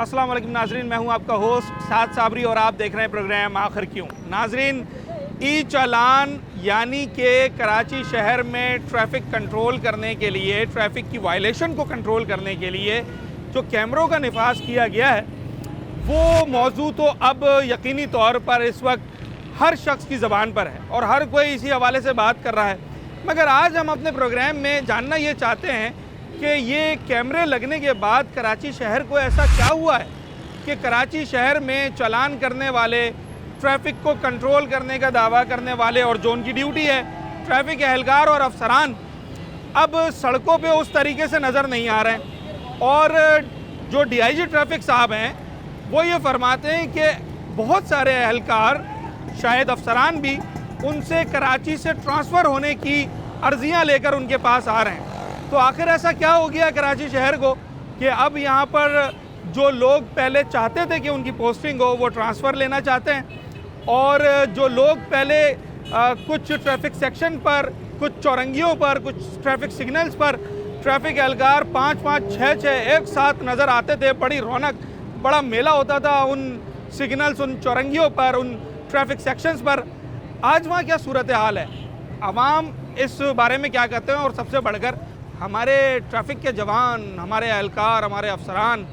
अस्सलाम वालेकुम नाजरीन, मैं हूं आपका होस्ट साद साबरी और आप देख रहे हैं प्रोग्राम आखिर क्यों। नाजरीन, ई चालान यानी कि कराची शहर में ट्रैफिक कंट्रोल करने के लिए, ट्रैफिक की वायलेशन को कंट्रोल करने के लिए जो कैमरों का निफाज किया गया है, वो मौजू तो अब यकीनी तौर पर इस वक्त हर शख्स की ज़बान पर है और हर कोई इसी हवाले से बात कर रहा है। मगर आज हम अपने प्रोग्राम में जानना ये चाहते हैं कि ये कैमरे लगने के बाद कराची शहर को ऐसा क्या हुआ है कि कराची शहर में चालान करने वाले, ट्रैफिक को कंट्रोल करने का दावा करने वाले और जो उनकी ड्यूटी है, ट्रैफिक एहलकार और अफसरान अब सड़कों पे उस तरीके से नज़र नहीं आ रहे हैं। और जो DIG ट्रैफिक साहब हैं वो ये फरमाते हैं कि बहुत सारे एहलकार, शायद अफसरान भी, उनसे कराची से ट्रांसफ़र होने की अर्जियां लेकर उनके पास आ रहे हैं। तो आखिर ऐसा क्या हो गया कराची शहर को कि अब यहाँ पर जो लोग पहले चाहते थे कि उनकी पोस्टिंग हो, वो ट्रांसफ़र लेना चाहते हैं, और जो लोग पहले कुछ ट्रैफिक सेक्शन पर, कुछ चौरंगियों पर, कुछ ट्रैफिक सिग्नल्स पर ट्रैफिक एहलकार 5-5, 6-6 एक साथ नज़र आते थे, बड़ी रौनक, बड़ा मेला होता था उन सिग्नल्स, उन चौरंगियों पर, उन ट्रैफिक सेक्शंस पर, आज वहाँ क्या सूरत हाल है, आवाम इस बारे में क्या कहते हैं, और सबसे बढ़कर हमारे ट्रैफिक के जवान, हमारे एहलकार, हमारे अफसरान,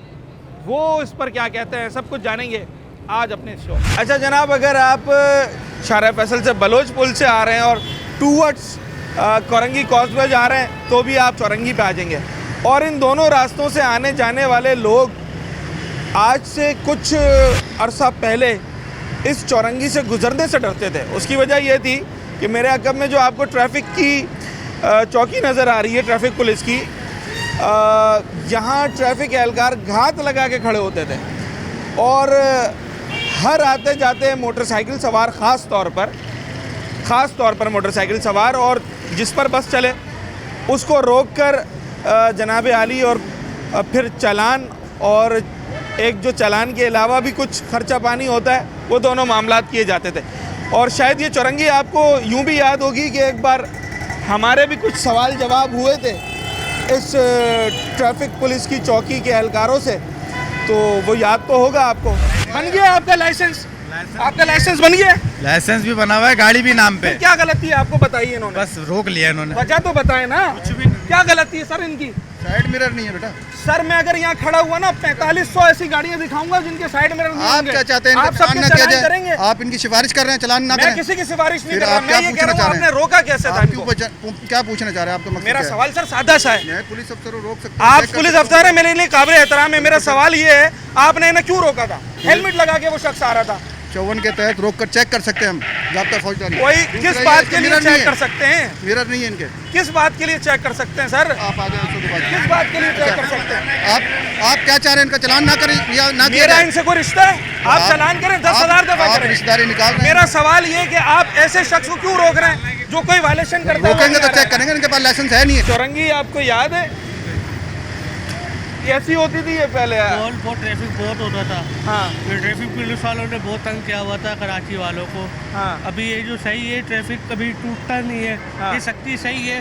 वो इस पर क्या कहते हैं, सब कुछ जानेंगे आज अपने शो। अच्छा जनाब, अगर आप शारा फैसल से बलोच पुल से आ रहे हैं और टूवर्ड्स कोरंगी कॉजवे जा रहे हैं तो भी आप चौरंगी पे आ जाएंगे, और इन दोनों रास्तों से आने जाने वाले लोग आज से कुछ अरसा पहले इस चौरंगी से गुजरने से डरते थे। उसकी वजह यह थी कि मेरे अकब में जो आपको ट्रैफिक की चौकी नज़र आ रही है, ट्रैफिक पुलिस की, यहाँ ट्रैफिक एहलकार घात लगा के खड़े होते थे और हर आते जाते मोटरसाइकिल सवार, ख़ास तौर पर मोटरसाइकिल सवार और जिस पर बस चले उसको रोक कर जनाब आली और फिर चालान, और एक जो चालान के अलावा भी कुछ खर्चा पानी होता है, वो दोनों मामलात किए जाते थे। और शायद ये चौरंगी आपको यूँ भी याद होगी कि एक बार हमारे भी कुछ सवाल जवाब हुए थे इस ट्रैफिक पुलिस की चौकी के एहलकारों से, तो वो याद तो होगा आपको। बन गया आपका लाइसेंस? आपका लाइसेंस बन गया? लाइसेंस भी बना हुआ है, गाड़ी भी नाम पे। क्या गलती है आपको बताइए इन्होंने? बस रोक लिया इन्होंने। वजह तो बताए ना। कुछ भी नहीं। क्या गलती है सर इनकी? साइड मिरर नहीं है बेटा। सर मैं अगर यहाँ खड़ा हुआ ना 4500 ऐसी गाड़ियाँ दिखाऊंगा जिनके साइड मिरर नहीं आप होंगे। क्या चाहते हैं? आप सबके चलान करेंगे? आप इनकी सिफारिश कर रहे हैं, चलान ना करें। मैं किसी की सिफारिश नहीं फिर कर रहा, आप मैं क्या ये कह पूछना रहा चाह हूँ रहे हैं? आपने रोका कैसे था इनको? क्या पूछना चाह रहे हैं? आपका मकसद मेरा क्या है? सवाल सर सादा सा है। मैं पुलिस अफसर हूं, रोक सकता हूं। आप चेक कर पुलिस सकता अफसर है, मेरे लिए काबिल एहतराम है। मेरा सवाल ये है, आपने इन्हें क्यों रोका था? हेलमेट लगा के वो शख्स आ रहा था। 54 के तहत रोक कर चेक कर सकते हैं हम, जाब्ता फौजदारी। कोई किस बात के लिए चेक कर सकते हैं? मिरर नहीं है इनके। किस बात के लिए चेक कर सकते हैं सर? आप आ जाए उसके बाद। किस बात के लिए चेक कर सकते हैं? आप क्या चाह रहे हैं? इनका चलान ना करें या ना किया मेरा जाए? इनसे कोई रिश्ता है? आप चलान करें, 10,000 दफा आप करें। रिश्तेदारी निकाल रहे हैं। मेरा सवाल ये कि आप ऐसे शख्स को क्यों रोक रहे हैं जो कोई वायलेशन करता है? रोकेंगे तो चेक करेंगे, इनके पास लाइसेंस है नहीं है। चौरंगी आपको याद है कैसी होती थी ये पहले? बहुत ट्रैफिक बहुत होता था। हाँ फिर ट्रैफिक पुलिस वालों ने बहुत तंग किया हुआ था कराची वालों को। हाँ अभी ये जो सही है, ट्रैफिक कभी टूटता नहीं है। हाँ। ये सख्ती सही है,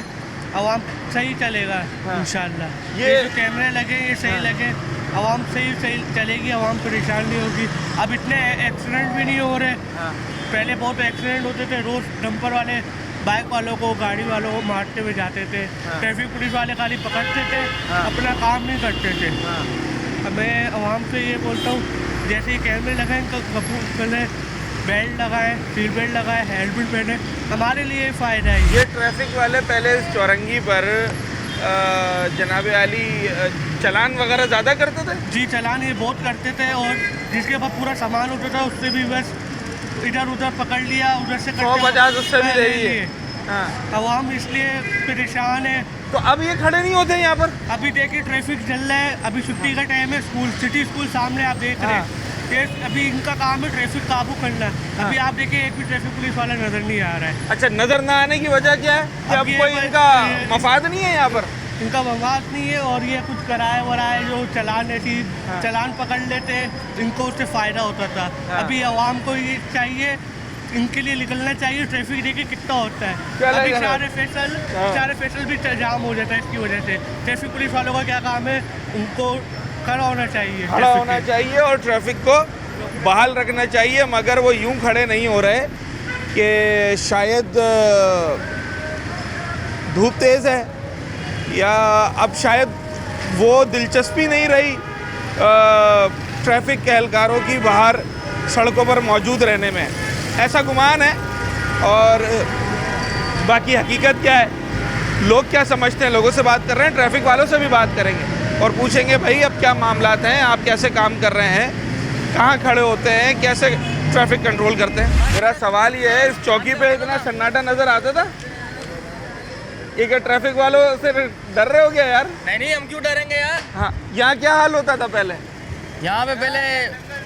आवाम सही चलेगा हाँ। इंशाल्लाह। ये ये जो कैमरे लगे ये सही लगे, आवाम सही चलेगी, आवाम परेशान नहीं होगी। अब इतने एक्सीडेंट भी नहीं हो रहे। हाँ। पहले बहुत एक्सीडेंट होते थे, रोज़ डंपर वाले बाइक वालों को, गाड़ी वालों को मारते हुए जाते थे। हाँ। ट्रैफिक पुलिस वाले खाली पकड़ते थे, हाँ। अपना काम नहीं करते थे। हाँ। अब मैं आवाम से ये बोलता हूँ, जैसे ही कैमरे लगाएं पहले बेल्ट लगाएं, सीट बेल्ट लगाएं, हेलमेट पहने, हमारे लिए फ़ायदा है। ये ट्रैफिक वाले पहले इस चौरंगी पर जनाब आली चालान वगैरह ज़्यादा करते थे? जी चालान ये बहुत करते थे, और जिसके पास पूरा सामान होता था उससे भी बस इधर उधर पकड़ लिया, उधर से 150 उससे भी ले लिए। हाँ। आवाम इसलिए परेशान है। तो अब ये खड़े नहीं होते यहाँ पर? अभी देखिए ट्रैफिक चल रहा है, अभी छुट्टी का टाइम है, स्कूल सिटी स्कूल सामने आप देख रहे हैं। ये अभी इनका काम है ट्रैफिक काबू करना। अभी आप देखिए एक भी ट्रैफिक पुलिस वाला नज़र नहीं आ रहा है। अच्छा, नज़र ना आने की वजह क्या है कि अब ये कोई इनका मफाद नहीं है यहाँ पर? इनका मवाद नहीं है, और ये कुछ कराए वराए जो चालान ऐसी चालान पकड़ लेते, इनको उससे फ़ायदा होता था। अभी आवाम को ये चाहिए, इनके लिए निकलना चाहिए। ट्रैफिक देखिए कितना होता है। अभी शारे फैसल भी जाम हो जाता है इसकी वजह से। ट्रैफिक पुलिस वालों का क्या काम है? उनको खड़ा होना चाहिए, खड़ा होना चाहिए और ट्रैफिक को बहाल रखना चाहिए, मगर वो यूं खड़े नहीं हो रहे कि शायद धूप तेज़ है या अब शायद वो दिलचस्पी नहीं रही ट्रैफिक के एहलकारों की बाहर सड़कों पर मौजूद रहने में, ऐसा गुमान है। और बाकी हकीकत क्या है, लोग क्या समझते हैं, लोगों से बात कर रहे हैं, ट्रैफिक वालों से भी बात करेंगे और पूछेंगे भाई अब क्या मामलात हैं, आप कैसे काम कर रहे हैं, कहाँ खड़े होते हैं, कैसे ट्रैफिक कंट्रोल करते हैं। मेरा सवाल ये है, इस चौकी पे इतना सन्नाटा नज़र आता था, ये क्या ट्रैफिक वालों से डर रहे हो क्या यार? नहीं, हम क्यों डरेंगे यार। हाँ, यहाँ क्या हाल होता था पहले? यहाँ पे पहले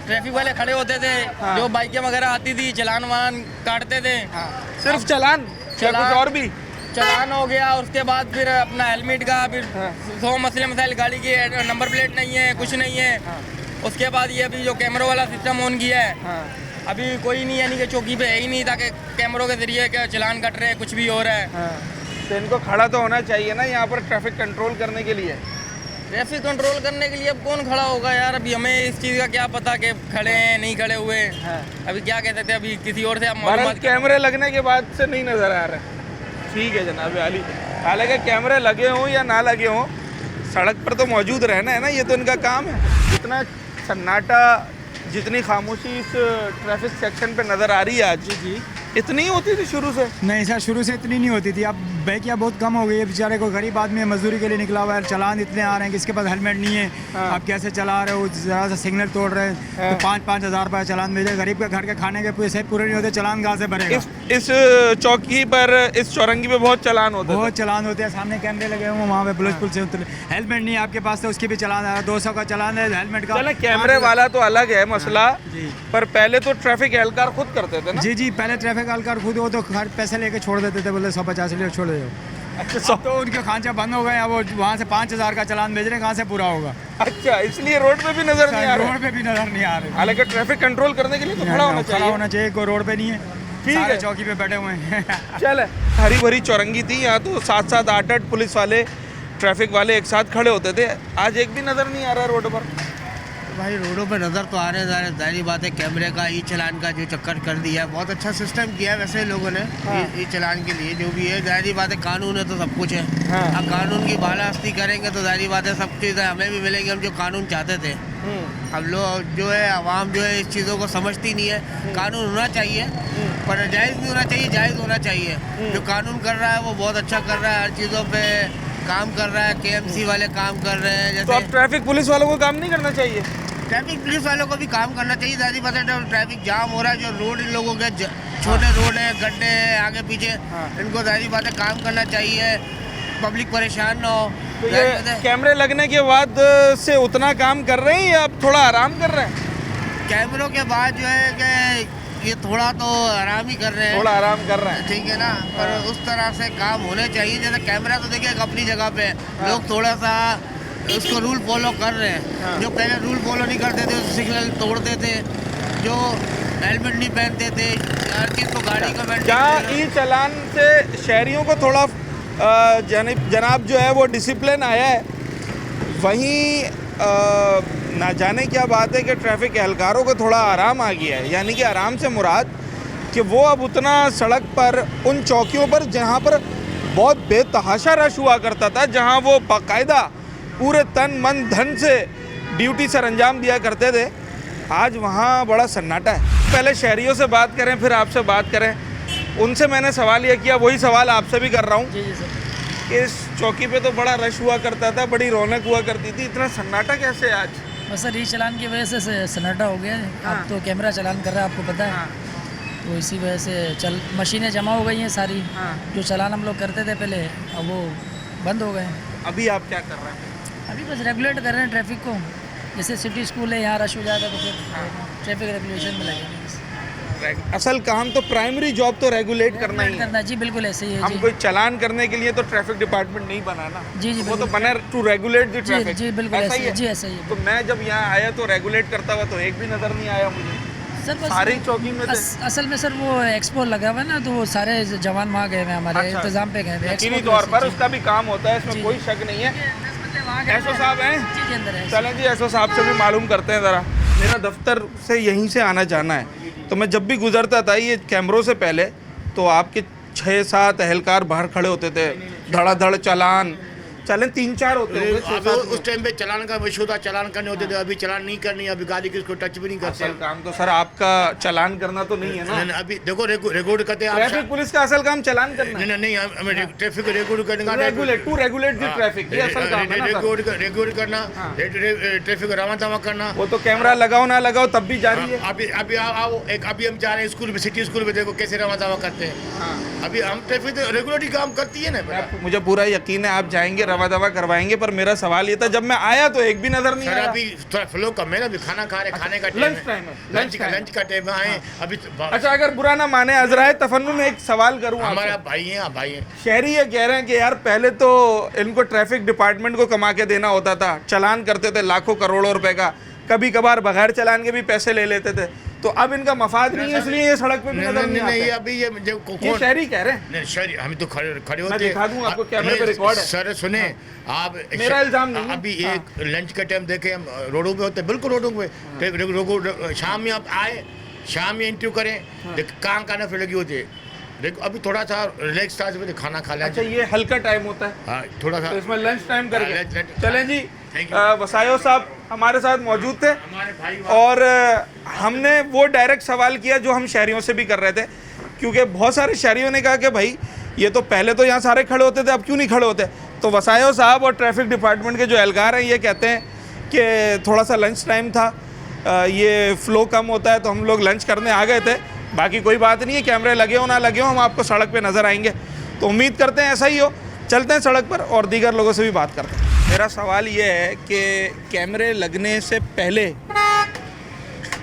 ट्रैफिक वाले खड़े होते थे, हाँ। जो बाइकें वगैरह आती थी चलान वान काटते थे। हाँ। सिर्फ चलान या कुछ और भी? चलान हो गया, उसके बाद फिर अपना हेलमेट का फिर हाँ। 100 मसले मसाइल, गाड़ी की नंबर प्लेट नहीं है, कुछ नहीं है। हाँ। उसके बाद ये अभी जो कैमरों वाला सिस्टम ऑन किया है, हाँ। अभी कोई नहीं, यानी कि चौकी पे है ही नहीं, ताकि कैमरों के जरिए क्या चलान कट रहे हैं, कुछ भी हो रहा है। हाँ। तो इनको खड़ा तो होना चाहिए ना यहाँ पर ट्रैफिक कंट्रोल करने के लिए। ट्रैफिक कंट्रोल करने के लिए अब कौन खड़ा होगा यार, अभी हमें इस चीज़ का क्या पता कि खड़े हैं नहीं खड़े हुए। हाँ। अभी क्या कहते थे, अभी किसी और से आप भारत मालूमात कैमरे लगने के बाद से नहीं नज़र आ रहा है। ठीक है जनाब अली, हालांकि कैमरे लगे हों या ना लगे हों, सड़क पर तो मौजूद रहना है ना, ये तो इनका काम है। जितना सन्नाटा, जितनी खामोशी इस ट्रैफिक सेक्शन पे नज़र आ रही है आज, जी इतनी होती थी शुरू से? नहीं सर, शुरू से इतनी नहीं होती थी। अब बैकिया बहुत कम हो गई है। बेचारे को गरीब आदमी है, मजदूरी के लिए निकला हुआ है, चलान इतने आ रहे हैं कि इसके पास हेलमेट नहीं है। हाँ। आप कैसे चला रहे हो, ज़रा सा सिग्नल तोड़ रहे हैं हाँ। तो 5-5 हज़ार रुपये चलान भेजे। गरीब के घर के खाने के पैसे पूरे नहीं होते, चलान कहाँ से भरेगा? इस चौकी पर, इस चौरंगी पे बहुत चलान होते बहुत चलान होते हैं। सामने कैमरे लगे हुए हैं, वहाँ पे पुलिस से उतरे। हेलमेट नहीं है आपके पास तो उसकी भी चलान आ रहा है, 200 का चलान है हेलमेट का। चले कैमरे वाला तो अलग है मसला, जी। पर पहले तो ट्रैफिक एहलकार खुद करते थे ना? जी, पहले ट्रैफिक एहलकार खुद हो तो घर पैसे लेके छोड़ देते थे, बोले 150 लिए छोड़ दो। अच्छा, तो उनके खांचे बंद हो गए, अब वो वहाँ से 5,000 का चलान भेज रहे हैं, कहाँ से पूरा होगा? अच्छा, इसलिए रोड पे भी नजर नहीं आ रहा। रोड पे भी नजर नहीं आ रहे। हालांकि ट्रैफिक कंट्रोल करने के लिए तो खड़ा होना खड़ा चाहिए। होना चाहिए, कोई रोड पे नहीं है, ठीक सारे है। चौकी पे बैठे हुए हैं। चल, हरी भरी चौरंगी थी, यहाँ तो 7-7, 8-8 पुलिस वाले, ट्रैफिक वाले एक साथ खड़े होते थे। आज एक भी नजर नहीं आ रहा रोड पर। भाई रोडों पे नज़र तो आ रहे हैं, जाहिर बात है। कैमरे का ई चलान का जो चक्कर कर दिया है, बहुत अच्छा सिस्टम किया है वैसे लोगों ने। हाँ। ई चलान के लिए जो भी है, जाहिर बात है कानून है तो सब कुछ है। हाँ। अब कानून की बालास्ती करेंगे तो जाहिर बात है सब चीज़ें हमें भी मिलेंगी, हम जो कानून चाहते थे। अब लोग जो है, आवाम जो है इस चीज़ों को समझती नहीं है। कानून होना चाहिए पर जायज़ भी होना चाहिए, जायज़ होना चाहिए। जो कानून कर रहा है वो बहुत अच्छा कर रहा है, हर चीज़ों पे काम कर रहा है। KMC वाले काम कर रहे हैं। तो अब जैसे ट्रैफिक पुलिस वालों को काम नहीं करना चाहिए? ट्रैफिक पुलिस वालों को भी काम करना चाहिए। ज़्यादा पता है ट्रैफिक जाम हो रहा है, जो रोड इन लोगों के छोटे रोड है, गड्ढे हैं आगे पीछे, हाँ। इनको ज़्यादा बात है काम करना चाहिए, पब्लिक परेशान ना हो। तो ये कैमरे लगने के बाद से उतना काम कर रहे हैं या अब थोड़ा आराम कर रहे हैं? कैमरों के बाद जो है कि ये थोड़ा तो आराम ही कर रहे हैं, थोड़ा आराम कर रहे हैं। ठीक है ना। पर उस तरह से काम होने चाहिए। जैसे कैमरा तो देखिए एक अपनी जगह पे है, लोग थोड़ा सा उसको रूल फॉलो कर रहे हैं। जो पहले रूल फॉलो नहीं करते थे, सिग्नल तोड़ते थे, जो हेलमेट नहीं पहनते थे, हर चीज़ को गाड़ी को जहाँ ई चलान से शहरियों को थोड़ा जनाब जो है वो डिसिप्लिन आया है, वहीं ना जाने क्या बात है कि ट्रैफिक एहलकारों को थोड़ा आराम आ गया है। यानी कि आराम से मुराद कि वो अब उतना सड़क पर, उन चौकियों पर जहाँ पर बहुत बेतहाशा रश हुआ करता था, जहाँ वो बाकायदा पूरे तन मन धन से ड्यूटी सर अंजाम दिया करते थे, आज वहाँ बड़ा सन्नाटा है। पहले शहरियों से बात करें, फिर आपसे बात करें। उनसे मैंने सवाल ये किया, वही सवाल आपसे भी कर रहा हूँ कि इस चौकी पे तो बड़ा रश हुआ करता था, बड़ी रौनक हुआ करती थी, इतना सन्नाटा कैसे आज? बस सर, ई चलान की वजह से सन्नाटा हो गया है। हाँ। अब तो कैमरा चलान कर रहा है, आपको पता है। हाँ। तो इसी वजह से मशीनें जमा हो गई हैं सारी। हाँ। जो चलान हम लोग करते थे पहले, अब वो बंद हो गए हैं। अभी आप क्या कर रहे हैं? अभी बस रेगुलेट कर रहे हैं ट्रैफिक को। जैसे सिटी स्कूल है, यहाँ रश हो जाता है तो फिर ट्रैफिक रेगुलेशन में लगेंगे। असल काम तो प्राइमरी जॉब तो रेगुलेट करना ही है। करना, जी बिल्कुल ऐसे ही है। हम जी कोई चलान करने के लिए तो ट्रैफिक डिपार्टमेंट नहीं बना ना। जी जी वो तो बिल्कुल। बना टू रेगुलेट द ट्रैफिक। जी बिल्कुल ऐसा ऐसे ही ही है। जी ऐसा ही है। तो मैं जब यहाँ आया तो रेगुलेट करता हुआ तो एक भी नजर नहीं आया मुझे। सर बस सारी चौकी में थे। असल में सर वो एक्सपो लगा हुआ है ना, तो वो सारे जवान वहाँ गए हुए हैं, हमारे अच्छा। इंतजाम पे गए हुए हैं। यकीनी एक्सपो की तौर वजह पर से, उसका भी काम होता है, इसमें जी। कोई शक नहीं है। वहाँ के एसओ साहब हैं? जी जी अंदर है। चलें जी एसओ साहब से भी मालूम करते हैं ज़रा। मेरा दफ्तर से यहीं से आना जाना है, तो मैं जब भी गुजरता था ये कैमरों से पहले, तो आपके 6-7 एहलकार बाहर खड़े होते थे, धड़ाधड़ चालान 3-4 होते होंगे, 6-7 उस टाइम पे चलान का इशू था, चलान करने होते थे। अभी चलान नहीं करनी, अभी गाड़ी किसको टच भी नहीं करते। असल काम तो सर आपका चालान करना तो नहीं है ना? नहीं, अभी देखो रिकॉर्ड करते हैं ट्रैफिक पुलिस का असल काम चालान करना है। नहीं, हमें ट्रैफिक रिकॉर्ड करने का रेगुलेट द ट्रैफिक, ये असल काम है ना सर? रिकॉर्ड करना, ट्रैफिक रवा दवा करना। वो तो कैमरा लगाओ ना लगाओ तब भी जारी है। अभी आओ अभी हम जा रहे हैं स्कूल में, सिटी स्कूल में, देखो कैसे रवा दवा करते हैं। अभी हम ट्रैफिक रेगुलरली काम करती है ना। मुझे पूरा यकीन है आप जाएंगे, रवा दवा करवाएंगे, पर मेरा सवाल ये था जब मैं आया तो एक भी नजर नहीं आया। अभी थोड़ा फ्लो कम है ना, अभी खाना खा रहे, खाने का लंच टाइम है, लंच का टाइम आए अभी। अच्छा, अगर बुरा ना माने अजराए तफन्नुन, एक सवाल करूं आपसे। हमारा भाई है। शहरी ये कह रहे हैं कि यार पहले तो इनको ट्रैफिक डिपार्टमेंट को कमा के देना होता था, चालान करते थे लाखों करोड़ों रुपए का, कभी कभार बगैर चालान के भी पैसे ले लेते थे, तो अब इनका मफाद नहीं है इसलिए ये सड़क पे भी नजर नहीं आते। अभी ये शहरी कह रहे हैं। नहीं, शहरी हम तो खड़े होते मैं दिखा दूं आपको, कैमरे पे रिकॉर्ड है। सर सुने आप, मेरा इल्जाम नहीं है। अभी एक लंच का टाइम देखे हम रोडों पे होते, बिल्कुल रोडों पे शाम में आप आए, शाम में इंटरव्यू करें, काम करना फिर लगी होती है। देखो अभी थोड़ा सा रिलैक्स था, खाना खा लिया। अच्छा, ये हल्का टाइम होता है। हाँ, थोड़ा सा तो इसमें लंच टाइम करके लंच। चलें जी। वसायो साहब हमारे साथ मौजूद थे और हमने वो डायरेक्ट सवाल किया जो हम शहरियों से भी कर रहे थे, क्योंकि बहुत सारे शहरियों ने कहा कि भाई ये तो पहले तो यहाँ सारे खड़े होते थे, अब क्यों नहीं खड़े होते? तो वसायो साहब और ट्रैफिक डिपार्टमेंट के जो एहलकार हैं ये कहते हैं कि थोड़ा सा लंच टाइम था, ये फ़्लो कम होता है तो हम लोग लंच करने आ गए थे, बाकी कोई बात नहीं है, कैमरे लगे हो ना लगे हो हम आपको सड़क पे नज़र आएंगे। तो उम्मीद करते हैं ऐसा ही हो। चलते हैं सड़क पर और दीगर लोगों से भी बात करते हैं। मेरा सवाल ये है कि कैमरे लगने से पहले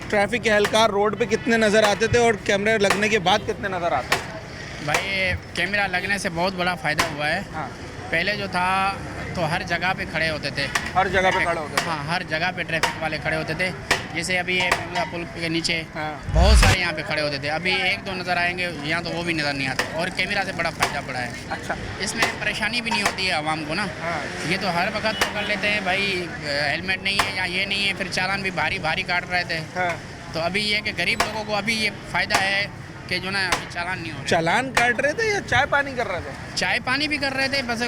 ट्रैफिक के एहलकार रोड पे कितने नज़र आते थे और कैमरे लगने के बाद कितने नज़र आते हैं? भाई कैमरा लगने से बहुत बड़ा फ़ायदा हुआ है। हाँ। पहले जो था तो हर जगह पे खड़े होते थे, हर जगह पे खड़े होते थे। हाँ, हर जगह पे ट्रैफिक वाले खड़े होते थे। जैसे अभी ये पुल के नीचे हाँ। बहुत सारे यहाँ पे खड़े होते थे, अभी 1-2 नज़र आएंगे, यहाँ तो वो भी नज़र नहीं आते। और कैमरा से बड़ा फ़ायदा पड़ा है। अच्छा, इसमें परेशानी भी नहीं होती है आवाम को ना। हाँ। ये तो हर वक्त पकड़ लेते हैं भाई, हेलमेट नहीं है या ये नहीं है, फिर चालान भी भारी भारी काट रहे थे। हाँ। तो अभी ये कि गरीब लोगों को अभी ये फ़ायदा है कि जो ना अभी चालान नहीं हो रहा। चालान काट रहे थे या चाय पानी कर रहे थे? चाय पानी भी कर रहे थे, बस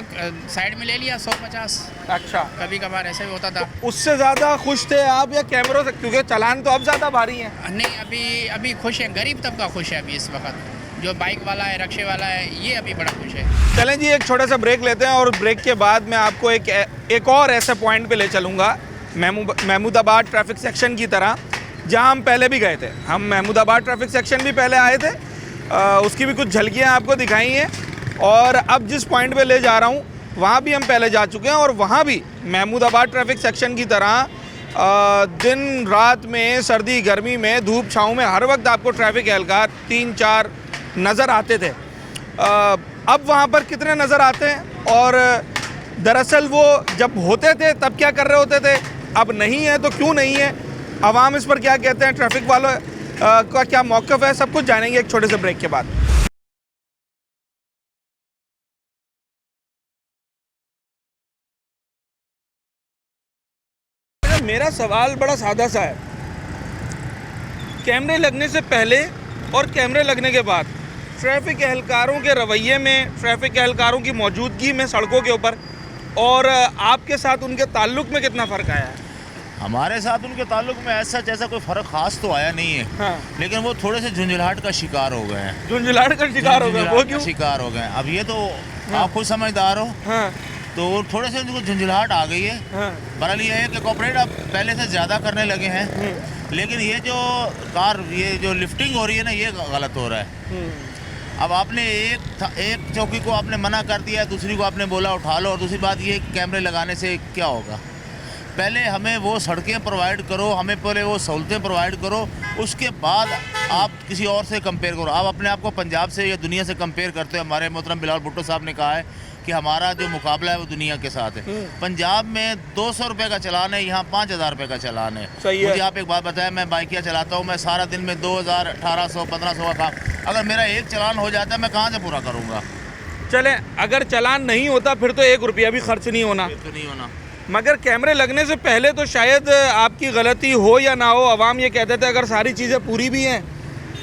साइड में ले लिया 150। अच्छा, कभी कभार ऐसे भी होता था। उससे ज़्यादा खुश थे आप या कैमरों से? क्योंकि चालान तो अब ज़्यादा भारी हैं। नहीं, अभी खुश है, गरीब तबका खुश है अभी इस वक्त। जो बाइक वाला है, रिक्शे वाला है, ये अभी बड़ा खुश है। चलें जी, एक छोटा सा ब्रेक लेते हैं और ब्रेक के बाद मैं आपको एक और ऐसे पॉइंट पे ले चलूँगा, महमूदाबाद ट्रैफिक सेक्शन की तरह, जहाँ हम पहले भी गए थे। हम महमूदाबाद ट्रैफिक सेक्शन भी पहले आए थे, उसकी भी कुछ झलकियाँ आपको दिखाई हैं। और अब जिस पॉइंट पे ले जा रहा हूँ वहाँ भी हम पहले जा चुके हैं और वहाँ भी महमूदाबाद ट्रैफिक सेक्शन की तरह दिन रात में, सर्दी गर्मी में, धूप छाँव में हर वक्त आपको ट्रैफिक एहलकार 3-4 नज़र आते थे। अब वहाँ पर कितने नज़र आते हैं और दरअसल वो जब होते थे तब क्या कर रहे होते थे, अब नहीं है तो क्यों नहीं है, आवाम इस पर क्या कहते हैं, ट्रैफिक वालों का क्या मौक़िफ़ है, सब कुछ जानेंगे एक छोटे से ब्रेक के बाद। मेरा सवाल बड़ा सादा सा है, कैमरे लगने से पहले और कैमरे लगने के बाद ट्रैफिक एहलकारों के रवैये में, ट्रैफिक एहलकारों की मौजूदगी में सड़कों के ऊपर और आपके साथ उनके ताल्लुक़ में कितना फ़र्क आया है? हमारे साथ उनके ताल्लुक में ऐसा जैसा कोई फ़र्क खास तो आया नहीं है। हाँ। लेकिन वो थोड़े से झुंझलाहट का शिकार हो गए हैं। झुंझलाहट का शिकार हो गए? वो क्यों शिकार हो गए? अब ये तो आप खुद समझदार हो। हाँ। तो थोड़े से उनको झुंझलाहट आ गई है। हाँ। बहरहाल ये है कि कॉर्पोरेट अब पहले से ज़्यादा करने लगे हैं, लेकिन ये जो लिफ्टिंग हो रही है ना, ये गलत हो रहा है। अब आपने एक चौकी को आपने मना कर दिया, दूसरी को आपने बोला उठा लो, और दूसरी बात ये कैमरे लगाने से क्या होगा? पहले हमें वो सड़कें प्रोवाइड करो, हमें पहले वो सहूलतें प्रोवाइड करो, उसके बाद आप किसी और से कंपेयर करो। आप अपने आप को पंजाब से या दुनिया से कंपेयर करते हो। हमारे मोहतरम बिलाल भुट्टो साहब ने कहा है कि हमारा जो मुकाबला है वो दुनिया के साथ है। पंजाब में 200 रुपये का चलान है, यहाँ 5000 रुपये का चलान है। मुझे आप एक बात बताएं, मैं बाइकिया चलाता हूँ, मैं सारा दिन में 2000, 1800, 1500 का काम, अगर मेरा एक चलान हो जाता है मैं कहाँ से पूरा करूँगा? चलें, अगर चलान नहीं होता फिर तो 1 रुपया भी खर्च नहीं होना। तो नहीं होना। मगर कैमरे लगने से पहले तो शायद आपकी गलती हो या ना हो, अवाम ये कहते थे अगर सारी चीज़ें पूरी भी हैं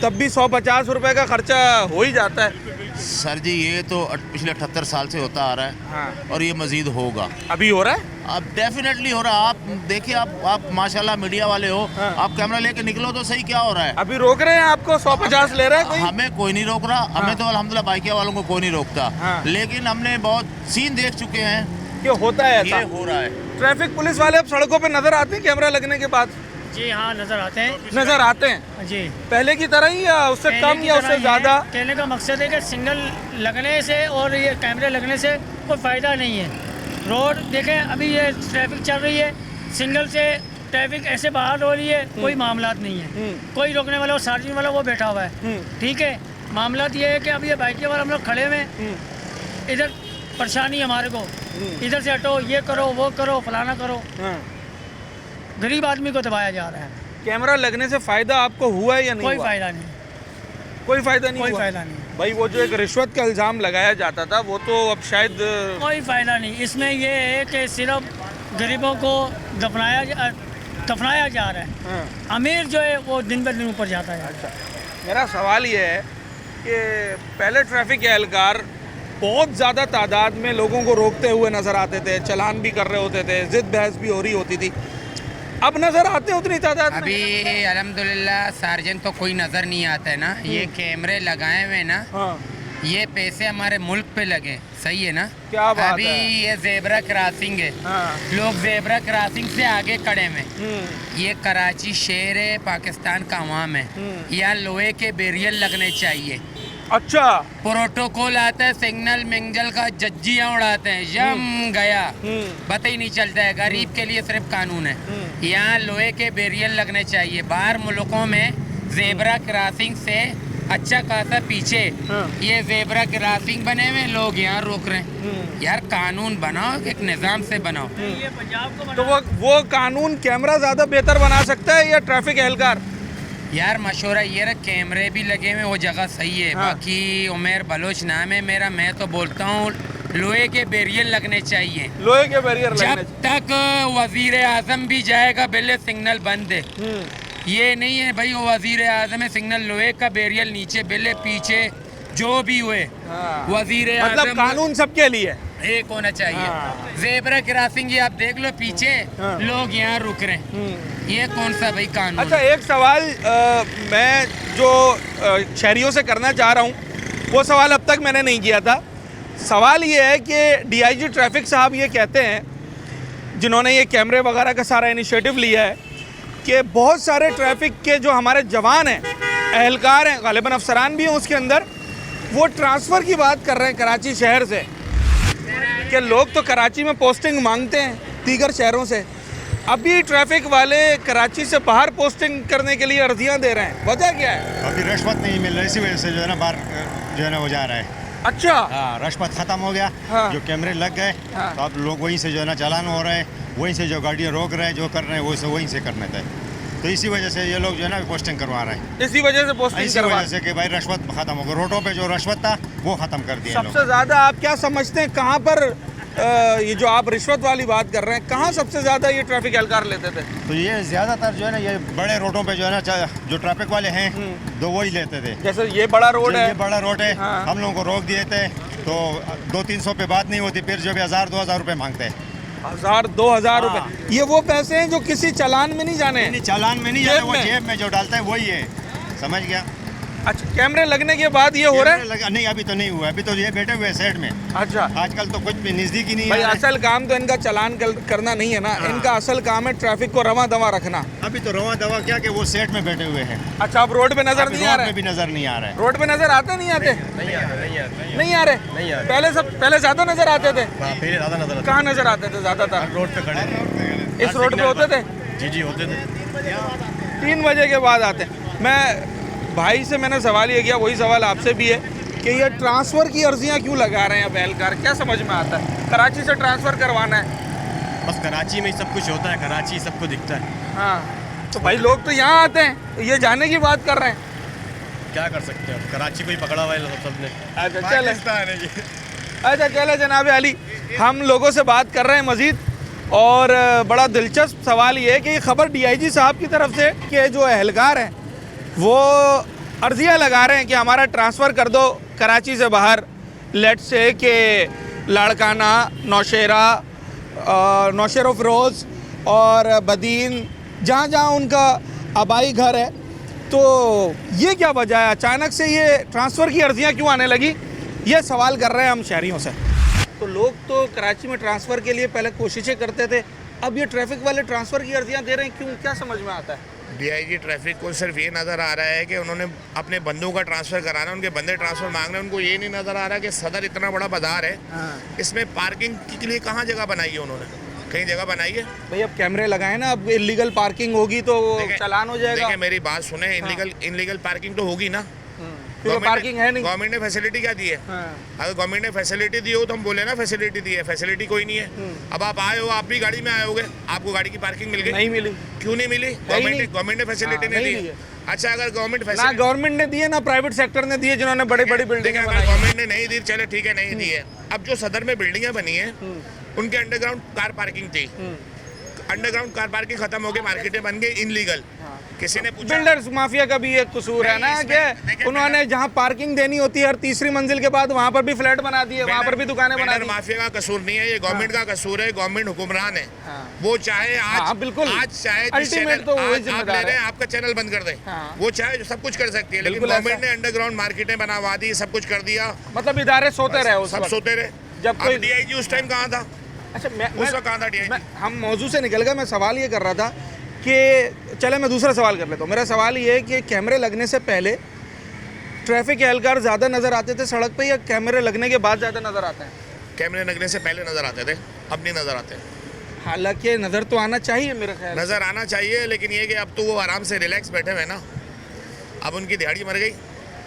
तब भी 150 रुपए का खर्चा हो ही जाता है। सर जी ये तो पिछले 78 साल से होता आ रहा है। हाँ। और ये मजीद होगा। अभी हो रहा है? अब डेफिनेटली हो रहा है। आप देखिए, आप माशाल्लाह मीडिया वाले हो। हाँ। आप कैमरा लेके निकलो तो सही, क्या हो रहा है? अभी रोक रहे हैं आपको? 150 ले रहे हैं कोई? हमें कोई नहीं रोक रहा। हमें तो अल्हम्दुलिल्लाह बाइकिया वालों को कोई नहीं रोकता। हाँ। लेकिन हमने बहुत सीन देख चुके हैं कि होता है ऐसा। ये हो रहा है। ट्रैफिक पुलिस वाले अब सड़कों पे नजर आते हैं कैमरा लगने के बाद? जी हाँ, नज़र आते हैं। नजर आते हैं जी, पहले की तरह ही या उससे कम या उससे ज़्यादा? कहने का मकसद है कि सिग्नल लगने से और ये कैमरे लगने से कोई फ़ायदा नहीं है। रोड देखें, अभी ये ट्रैफिक चल रही है, सिग्नल से ट्रैफिक ऐसे बाहर हो रही है, कोई मामला नहीं है। कोई रोकने वाला और सार्जिंग वाला वो बैठा हुआ है, ठीक है। मामला ये है कि अब ये बाइक वाला हम लोग खड़े हुए हैं, इधर परेशानी हमारे को, इधर से हटो, ये करो, वो करो, फलाना करो। गरीब आदमी को दबाया जा रहा है। कैमरा लगने से फायदा आपको हुआ है या नहीं? कोई हुआ? फ़ायदा नहीं, कोई फायदा नहीं कोई हुआ? फ़ायदा नहीं, भाई वो जो एक रिश्वत का इल्ज़ाम लगाया जाता था वो तो अब शायद कोई फ़ायदा नहीं। इसमें ये है कि सिर्फ गरीबों को दफनाया जा रहा है। हाँ। अमीर जो है वो दिन ब दिन ऊपर जाता है। अच्छा, मेरा सवाल ये है कि पहले ट्रैफिक के एहलकार बहुत ज़्यादा तादाद में लोगों को रोकते हुए नज़र आते थे, चालान भी कर रहे होते थे, जिद बहस भी हो रही होती थी। अब नज़र आते हैं उतनी तादाद में? अभी अल्हम्दुलिल्लाह सार्जन तो कोई नज़र नहीं आता है ना। ये कैमरे लगाए हुए ना, हाँ। ये पैसे हमारे मुल्क पे लगे, सही है ना? क्या बात अभी है। ये जेबरा क्रॉसिंग है, हाँ। लोग जेबरा क्रॉसिंग से आगे खड़े में। ये कराची शहर है, पाकिस्तान का अवाम है, यहाँ लोहे के बैरियर लगने चाहिए। अच्छा, प्रोटोकॉल आता है, सिग्नल मिंगल का जज्जियाँ उड़ाते हैं, जम गया, पता ही नहीं चलता है। गरीब के लिए सिर्फ कानून है। यहाँ लोहे के बैरियर लगने चाहिए। बाहर मुल्कों में जेबरा क्रॉसिंग से अच्छा खासा पीछे ये जेबरा क्रॉसिंग बने हुए, लोग यहाँ रोक रहे हैं। यार कानून बनाओ, एक निज़ाम से बनाओ। ये पंजाब को तो वो कानून कैमरा ज़्यादा बेहतर बना सकता है या ट्रैफिक एहलकार? यार मशवरा ये रहा, कैमरे भी लगे हुए, वो जगह सही है। हाँ। बाकी उमेर बलोच नाम है मेरा, मैं तो बोलता हूँ लोहे के बैरियर लगने चाहिए। लोहे के बैरियर जब लगने तक वजीर आजम भी जाएगा पहले सिग्नल बंद है। ये नहीं है भाई वो वजीर आजम है, सिग्नल लोहे का बैरियर नीचे, पहले पीछे जो भी हुए वजीर मतलब आजम कानून सबके लिए एक होना चाहिए। जेबरा क्रॉसिंग ये आप देख लो पीछे, लोग यहाँ रुक रहे हैं, ये कौन सा भाई कानून? अच्छा, एक सवाल मैं जो शहरियों से करना चाह रहा हूँ, वो सवाल अब तक मैंने नहीं किया था। सवाल ये है कि डीआईजी ट्रैफिक साहब ये कहते हैं, जिन्होंने ये कैमरे वगैरह का सारा इनिशिएटिव लिया है, कि बहुत सारे ट्रैफिक के जो हमारे जवान हैं, एहलकार हैं, गालिबन अफसरान भी हैं उसके अंदर, वो ट्रांसफ़र की बात कर रहे हैं कराची शहर से, कि लोग तो कराची में पोस्टिंग मांगते हैं दीगर शहरों से, अभी ट्रैफिक वाले कराची से बाहर पोस्टिंग करने के लिए अर्जियां दे रहे हैं। वजह क्या है? अभी रिश्वत नहीं मिल रही, इसी वजह से जो है ना बाहर जो है ना वो जा रहा है। अच्छा, हाँ, रिश्वत ख़त्म हो गया। हाँ। जो कैमरे लग गए, हाँ। तो अब लोग वहीं से जो है ना चालान हो रहे हैं, वहीं से जो गाड़ियाँ रोक रहे हैं, जो कर रहे हैं वो वहीं से करने थे। तो इसी वजह से ये लोग जो है ना पोस्टिंग करवा रहे हैं। इसी वजह से पोस्टिंग इसी करवा। वजह से कि भाई रिश्वत खत्म हो गई, रोडों पे जो रिश्वत था वो खत्म कर दिया सबसे ज़्यादा आप क्या समझते हैं कहाँ पर ये जो आप रिश्वत वाली बात कर रहे हैं, कहाँ सबसे ज़्यादा ये ट्रैफिक एहलकार लेते थे? तो ये ज़्यादातर जो है ना ये बड़े रोडों पे जो है ना जो ट्रैफिक वाले हैं तो वही लेते थे। जैसे ये बड़ा रोड है, ये बड़ा रोड है, हाँ। हम लोगों को रोक दिए थे तो 200-300 पे बात नहीं होती, फिर जो भी 1000-2000 रुपये मांगते हैं। 1000-2000 रुपए, ये वो पैसे हैं जो किसी चालान में नहीं जाने हैं? नहीं, चालान में नहीं जाते, वो में? जेब में जो डालता है वही है, समझ गया? अच्छा, कैमरे लगने के बाद ये हो रहा है? नहीं, अभी तो नहीं हुआ, अभी तो ये बैठे हुए साइड में। अच्छा, आजकल तो कुछ भी नज़दीक ही नहीं भाई है। असल काम तो इनका चालान करना नहीं है ना, इनका असल काम है ट्रैफिक को रवा दवा रखना। अभी तो रवा दवा क्या कि वो सेट में बैठे हुए हैं। अच्छा, अब रोड पे नजर नहीं आ रोड रहे? पे भी नजर नहीं आ रहा है। रोड पे नजर आते नहीं आते? नहीं आ रहे। पहले ज्यादा नजर आते थे? पहले ज़्यादा नजर कहाँ नजर आते थे ज्यादातर? रोड पे खड़े, इस रोड पे होते थे? जी होते थे। 3 बजे के बाद आते हैं। मैं भाई से मैंने सवाल ये किया, वही सवाल आपसे भी है कि ये ट्रांसफ़र की अर्जियां क्यों लगा रहे हैं अब एहलकार? क्या समझ में आता है? कराची से ट्रांसफ़र करवाना है, बस कराची में ही सब कुछ होता है, कराची सबको दिखता है। हाँ, तो भाई लोग तो यहाँ आते हैं, तो ये जाने की बात कर रहे हैं। क्या कर सकते हैं, कराची को ही पकड़ा हुआ है सबने। अच्छा चले जनाब अली, हम लोगों से बात कर रहे हैं मज़ीद और बड़ा दिलचस्प सवाल ये है कि ये खबर डीआईजी साहब की तरफ से कि जो एहलकार हैं वो अर्जियाँ लगा रहे हैं कि हमारा ट्रांसफ़र कर दो कराची से बाहर, लेट से कि लाड़काना, नौशेरा, नौशेरा फ़िरोज़ और बदीन, जहाँ जहाँ उनका आबाई घर है। तो ये क्या वजह है, अचानक से ये ट्रांसफ़र की अर्जियाँ क्यों आने लगी, ये सवाल कर रहे हैं हम शहरियों से। तो लोग तो कराची में ट्रांसफ़र के लिए पहले कोशिशें करते थे, अब ये ट्रैफिक वाले ट्रांसफ़र की अर्जियाँ दे रहे हैं, क्यों, क्या समझ में आता है? डीआईजी ट्रैफिक को सिर्फ ये नज़र आ रहा है कि उन्होंने अपने बंदों का ट्रांसफ़र कराना, उनके बंदे ट्रांसफ़र मांग रहे हैं। उनको ये नहीं नज़र आ रहा कि सदर इतना बड़ा बाजार है, इसमें पार्किंग के लिए कहाँ जगह बनाई है उन्होंने, कहीं जगह बनाई है? भाई अब कैमरे लगाए ना, अब इलीगल पार्किंग होगी तो चालान हो जाएगा। देखिए मेरी बात सुने, इनलीगल पार्किंग तो होगी ना, पार्किंग है नहीं। गवर्नमेंट ने फैसिलिटी क्या दी है? अगर गवर्नमेंट ने फैसिलिटी दी हो तो हम बोले ना फैसिलिटी दी है, फैसिलिटी कोई नहीं है। अब आप आए हो, आप भी गाड़ी में आए होगे, आपको गाड़ी की पार्किंग मिल गई? नहीं मिली। क्यों नहीं मिली? गवर्नमेंट ने फैसिलिटी नहीं दी। अच्छा, अगर गवर्नमेंट ने दी है ना प्राइवेट सेक्टर ने दी है, जिन्होंने बड़ी बड़ी बिल्डिंग गवर्नमेंट ने नहीं दी, चले ठीक है नहीं दी है। अब जो सदर में बिल्डिंगें बनी है उनके अंडरग्राउंड कार पार्किंग थी, अंडरग्राउंड कार पार्किंग खत्म हो गई, मार्केटें बन गई इनलीगल। किसी ने पूछा? बिल्डर्स माफिया का भी एक कसूर है ना कि उन्होंने जहां पार्किंग देनी होती है हर तीसरी मंजिल के बाद वहां पर भी फ्लैट बना दिए, वहां पर भी दुकानें बना दी। माफिया का कसूर नहीं है, ये गवर्नमेंट का कसूर है। गवर्नमेंट हुक्मरान है, वो चाहे आज बिल्कुल आज चाहे अल्टीमेट तो वही जिम्मेदार है, आपका चैनल बंद कर दे, वो चाहे सब कुछ कर सकती है, लेकिन गवर्नमेंट ने अंडरग्राउंड मार्केटें बनवा दी, सब कुछ कर दिया। मतलब इदारे सोते रहे, सब सोते रहे। जब कोई डीआईजी उस टाइम कहाँ था? अच्छा, उस वक्त कहाँ था डीआईजी? हम मौजू से निकल गए। मैं सवाल ये कर रहा था कि चले मैं दूसरा सवाल कर लेता हूँ। मेरा सवाल ये है कि कैमरे लगने से पहले ट्रैफिक एहलकार ज़्यादा नज़र आते थे सड़क पे, या कैमरे लगने के बाद ज़्यादा नज़र आते हैं? कैमरे लगने से पहले नज़र आते थे, अब नहीं नज़र आते। हालांकि नज़र तो आना चाहिए, मेरा ख्याल नज़र आना चाहिए, लेकिन ये कि अब तो वो आराम से रिलैक्स बैठे हुए ना, अब उनकी दिहाड़ी मर गई।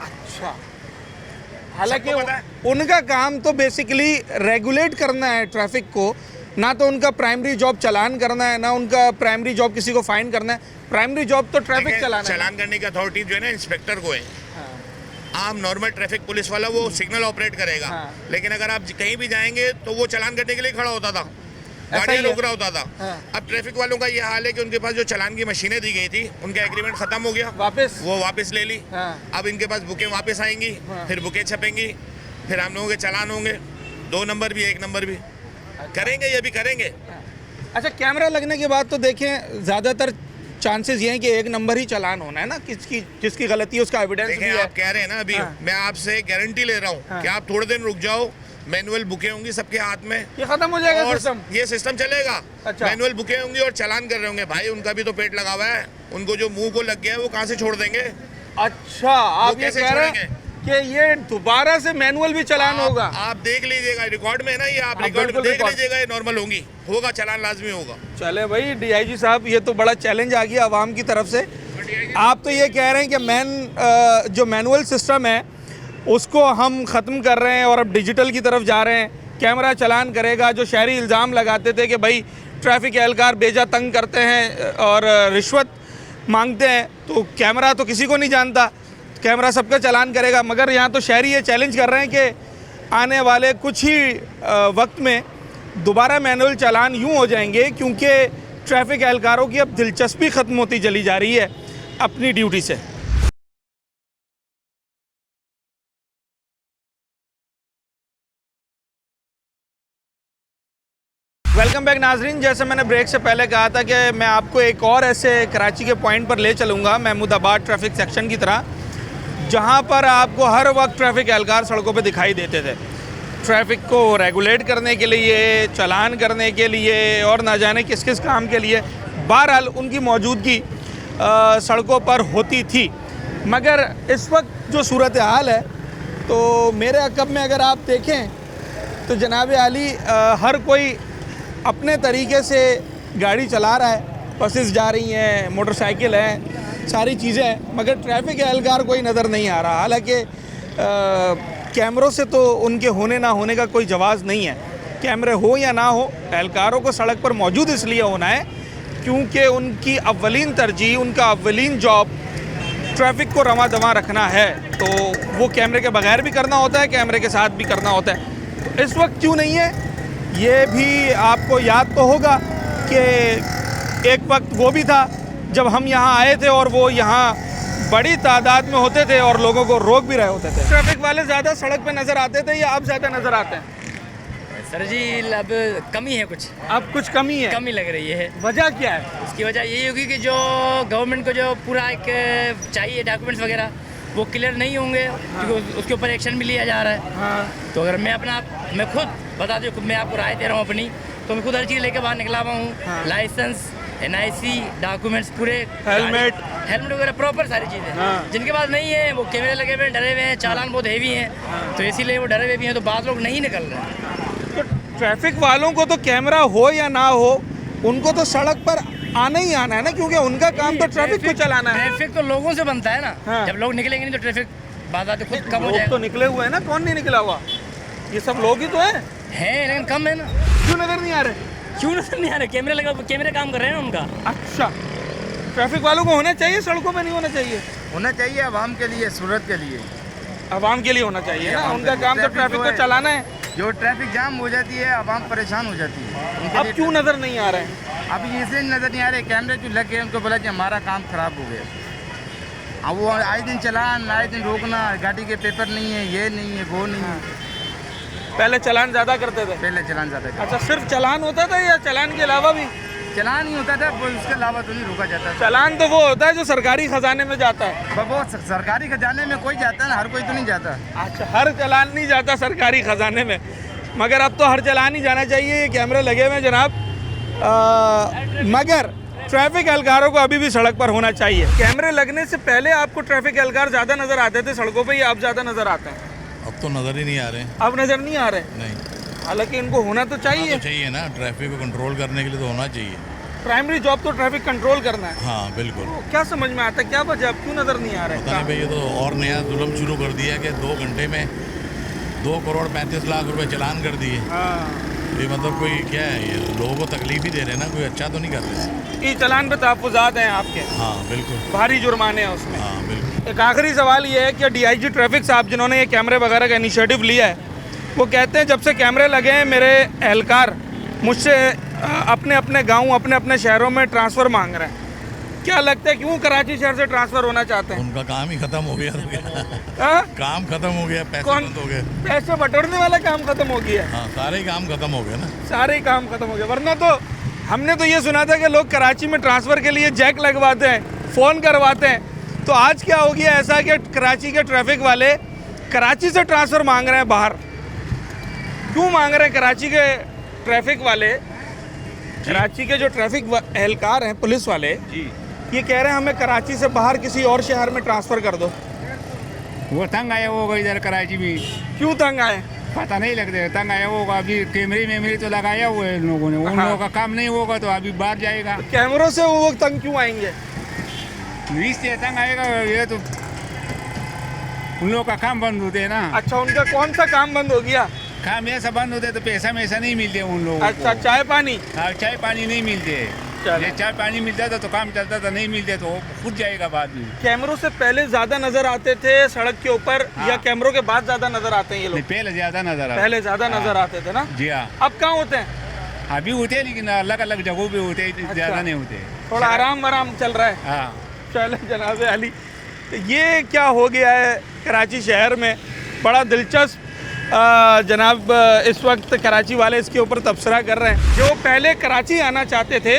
अच्छा, हालांकि उनका काम तो बेसिकली रेगुलेट करना है ट्रैफिक को, ना तो उनका प्राइमरी जॉब चालान करना है, ना उनका प्राइमरी जॉब किसी को फाइन करना है। प्राइमरी जॉब तो ट्रैफिक चालान करने की अथॉरिटी जो है ना इंस्पेक्टर को है। आम नॉर्मल ट्रैफिक पुलिस वाला वो सिग्नल ऑपरेट करेगा, लेकिन अगर आप कहीं भी जाएंगे तो वो चालान करने के लिए खड़ा होता था, गाड़ियाँ रोक रहा होता था। अब ट्रैफिक वालों का ये हाल है कि उनके पास जो चालान की मशीनें दी गई थी, उनका एग्रीमेंट खत्म हो गया, वो वापस ले ली। अब इनके पास बुकें वापस आएंगी, फिर बुकें छपेंगी, फिर हम लोगों के चालान होंगे, 2 नंबर भी 1 नंबर भी करेंगे, ये भी करेंगे। अच्छा, कैमरा लगने के बाद तो देखें ज़्यादातर चांसेस ये हैं कि 1 नंबर ही चालान होना है ना, जिसकी गलती है उसका एविडेंस भी है। आप कह रहे हैं ना, अभी मैं आपसे गारंटी ले रहा हूँ कि आप थोड़े दिन रुक जाओ, मैनुअल बुकें होंगी सबके हाथ में, ये खत्म हो जाएगा सिस्टम, ये सिस्टम चलेगा। अच्छा। मैनुअल बुकें होंगी और चालान कर रहे होंगे। भाई उनका भी तो पेट लगा हुआ है, उनको जो मुंह को लग गया है वो कहाँ से छोड़ देंगे? अच्छा, आप ये कह रहे हैं कि ये दोबारा से मैनुअल भी चालान होगा? आप देख लीजिएगा, रिकॉर्ड में है ना ये, आप रिकॉर्ड में देख लीजिएगा, ये नॉर्मल होगा, चालान लाजमी होगा। चले भाई डीआईजी साहब, ये तो बड़ा चैलेंज आ गया आवाम की तरफ से। आप तो ये कह रहे हैं कि जो मैनुअल सिस्टम है उसको हम ख़त्म कर रहे हैं और अब डिजिटल की तरफ जा रहे हैं, कैमरा चालान करेगा। जो शहरी इल्ज़ाम लगाते थे कि भाई ट्रैफिक एहलकार बेजा तंग करते हैं और रिश्वत मांगते हैं, तो कैमरा तो किसी को नहीं जानता, कैमरा सबका चालान करेगा। मगर यहाँ तो शहरी ये चैलेंज कर रहे हैं कि आने वाले कुछ ही वक्त में दोबारा मैनुअल चालान यूँ हो जाएंगे, क्योंकि ट्रैफिक एहलकारों की अब दिलचस्पी ख़त्म होती चली जा रही है अपनी ड्यूटी से। वेलकम बैक नाजरीन। जैसे मैंने ब्रेक से पहले कहा था कि मैं आपको एक और ऐसे कराची के पॉइंट पर ले चलूँगा, महमूदाबाद ट्रैफिक सेक्शन की तरह, जहाँ पर आपको हर वक्त ट्रैफिक एहलकार सड़कों पे दिखाई देते थे, ट्रैफिक को रेगुलेट करने के लिए, चालान करने के लिए और ना जाने किस किस काम के लिए। बहरहाल उनकी मौजूदगी सड़कों पर होती थी। मगर इस वक्त जो सूरत हाल है, तो मेरे अक़ब में अगर आप देखें तो जनाब आली हर कोई अपने तरीके से गाड़ी चला रहा है, बसेस जा रही हैं, मोटरसाइकिल हैं, सारी चीज़ें हैं, मगर ट्रैफिक एहलकार कोई नज़र नहीं आ रहा। हालांकि कैमरों से तो उनके होने ना होने का कोई जवाज़ नहीं है। कैमरे हो या ना हो, एहलकारों को सड़क पर मौजूद इसलिए होना है क्योंकि उनकी अव्वलीन तरजीह, उनका अव्वलीन जॉब ट्रैफिक को रवा दवा रखना है। तो वो कैमरे के बगैर भी करना होता है, कैमरे के साथ भी करना होता है। तो इस वक्त क्यों नहीं है, ये भी आपको याद तो होगा कि एक वक्त वो भी था जब हम यहाँ आए थे और वो यहाँ बड़ी तादाद में होते थे और लोगों को रोक भी रहे होते थे। ट्रैफिक वाले ज़्यादा सड़क पे नज़र आते थे या अब ज़्यादा नज़र आते हैं? सर जी अब कमी है कुछ, अब कुछ कमी है, कमी लग रही है। वजह क्या है? उसकी वजह यही होगी कि जो गवर्नमेंट को जो पूरा एक चाहिए डॉक्यूमेंट्स वगैरह वो क्लियर नहीं होंगे, क्योंकि उसके ऊपर एक्शन भी लिया जा रहा है। हाँ। तो अगर मैं खुद बता दूँ, मैं आपको राय दे रहा हूँ अपनी, तो मैं खुद हर चीज़ लेके बाहर निकला हुआ हूँ। हाँ। लाइसेंस, NIC, डॉक्यूमेंट्स पूरे, हेलमेट वगैरह प्रॉपर सारी चीज़ें। हाँ। जिनके पास नहीं है वो कैमरे लगे हुए हैं, डरे हुए हैं, चालान बहुत हेवी हैं, तो इसीलिए वो डरे हुए भी हैं, तो बाद लोग नहीं निकल रहे हैं। तो ट्रैफिक वालों को तो कैमरा हो या ना हो, उनको तो सड़क पर आना ही आना है ना, क्योंकि उनका काम तो ट्रैफिक को चलाना है। ट्रैफिक तो लोगों से बनता है ना। हाँ। जब लोग निकलेंगे नहीं तो ट्रैफिक बात खुद कम हो लोग जाएगा। तो निकले हुए हैं ना, कौन नहीं निकला हुआ? ये सब लोग ही तो हैं। है लेकिन कम है ना। क्यों नजर नहीं आ रहे? क्यों नजर नहीं आ रहे? कैमरे काम कर रहे हैं ना उनका। अच्छा, ट्रैफिक वालों को होना चाहिए, सड़कों पे नहीं होना चाहिए? होना चाहिए आवाम के लिए, सूरत के लिए। आवाम के लिए होना चाहिए ना, उनका काम तो ट्रैफिक को चलाना है। जो ट्रैफिक जाम हो जाती है, आवाम परेशान हो जाती है। अब क्यों नजर नहीं आ रहे हैं? अभी इसलिए नजर नहीं आ रहे, कैमरे जो लग गए उनको बोला कि हमारा काम खराब हो गया। अब वो आए दिन चलान, आए दिन रोकना, गाड़ी के पेपर नहीं है, ये नहीं है, वो नहीं है। पहले चालान ज़्यादा करते थे? पहले चलान ज़्यादा करते। अच्छा, सिर्फ चालान होता था या चालान के अलावा भी? चलान ही होता था, उसके अलावा तो नहीं रोका जाता था। चालान तो वो होता है जो सरकारी खजाने में जाता है। वो सरकारी खजाने में कोई जाता है ना, हर कोई तो नहीं जाता। अच्छा, हर चालान नहीं जाता सरकारी खजाने में, मगर अब तो हर चालान ही जाना चाहिए। ये कैमरे लगे हुए हैं जनाब, मगर ट्रैफिक एहलकारों को अभी भी सड़क पर होना चाहिए। कैमरे लगने से पहले आपको ट्रैफिक एहलकार ज़्यादा नज़र आते थे सड़कों पे, या अब ज़्यादा नज़र आते हैं? अब तो नज़र ही नहीं आ रहे। अब नज़र नहीं आ रहे? नहीं, हालांकि इनको होना तो चाहिए। चाहिए ना, ट्रैफिक को कंट्रोल करने के लिए तो होना चाहिए। प्राइमरी जॉब तो ट्रैफिक कंट्रोल करना है। हाँ बिल्कुल। तो क्या समझ में आता है, क्या वजह, अब क्यों नज़र नहीं आ रहा है? पता नहीं भाई, ये तो और नया जुल्म शुरू कर दिया कि 2 घंटे में 2 करोड़ 35 लाख रुपए चालान कर दिए। ये मतलब कोई क्या है, ये लोगों को तकलीफ ही दे रहे हैं ना, कोई अच्छा तो नहीं कर रहे। ये चालान पे तहफ़्फ़ुज़ात हैं आपके? हाँ बिल्कुल, भारी जुर्माने हैं उसमें। हाँ बिल्कुल। एक आखिरी सवाल ये है कि DIG ट्रैफिक साहब जिन्होंने ये कैमरे वगैरह का इनिशिएटिव लिया है, वो कहते हैं जब से कैमरे लगे हैं मेरे एहलकार मुझसे अपने अपने गांव, अपने अपने शहरों में ट्रांसफ़र मांग रहे हैं। क्या लगता है क्यों कराची शहर से ट्रांसफ़र होना चाहते हैं? उनका काम ही खत्म हो गया। काम खत्म हो गया, पैसे बंद हो गए, पैसे बटोरने वाला काम खत्म हो गया। हाँ, सारे ही काम खत्म हो गए ना, सारे ही काम खत्म हो गए। वरना तो हमने तो ये सुना था कि लोग कराची में ट्रांसफ़र के लिए जैक लगवाते हैं, फ़ोन करवाते हैं। तो आज क्या हो गया ऐसा कि कराची के ट्रैफिक वाले कराची से ट्रांसफ़र मांग रहे हैं बाहर? क्यों मांग रहे हैं कराची के ट्रैफिक वाले? कराची के जो ट्रैफिक एहलकार हैं, पुलिस वाले, ये कह रहे हैं हमें कराची से बाहर किसी और शहर में ट्रांसफ़र कर दो। वो तंग आया होगा इधर कराची में। क्यों तंग आए? पता नहीं लगता, तंग आया होगा। अभी कैमरे तो लगाया हुआ है इन लोगों ने, उन लोगों का काम नहीं होगा तो अभी बाहर जाएगा। तो कैमरों से वो तंग क्यों आएंगे? इससे तंग आएगा, ये तो उन लोगों का काम बंद होते है ना। अच्छा, उनका कौन सा काम बंद हो गया? काम ऐसा बंद होते तो पैसा नहीं मिलते उन लोगों को। अच्छा, चाय पानी? हाँ, चाय पानी नहीं मिलते। ये चाय पानी मिलता था तो काम चलता था, नहीं मिलते तो खुद जाएगा बाद में। कैमरों से पहले ज्यादा नजर आते थे सड़क के ऊपर, या कैमरों के बाद ज्यादा नजर आते हैं ये लोग? पहले ज्यादा नजर आते। पहले ज्यादा नजर आते थे ना? जी हाँ। अब कहाँ होते हैं? अभी होते हैं लेकिन अलग अलग जगहों पे होते हैं, ज्यादा नहीं होते। थोड़ा आराम चल रहा है। हाँ, चले जनाब अली, तो ये क्या हो गया है कराची शहर में? बड़ा दिलचस्प जनाब इस वक्त कराची वाले इसके ऊपर तबसरा कर रहे हैं। जो पहले कराची आना चाहते थे,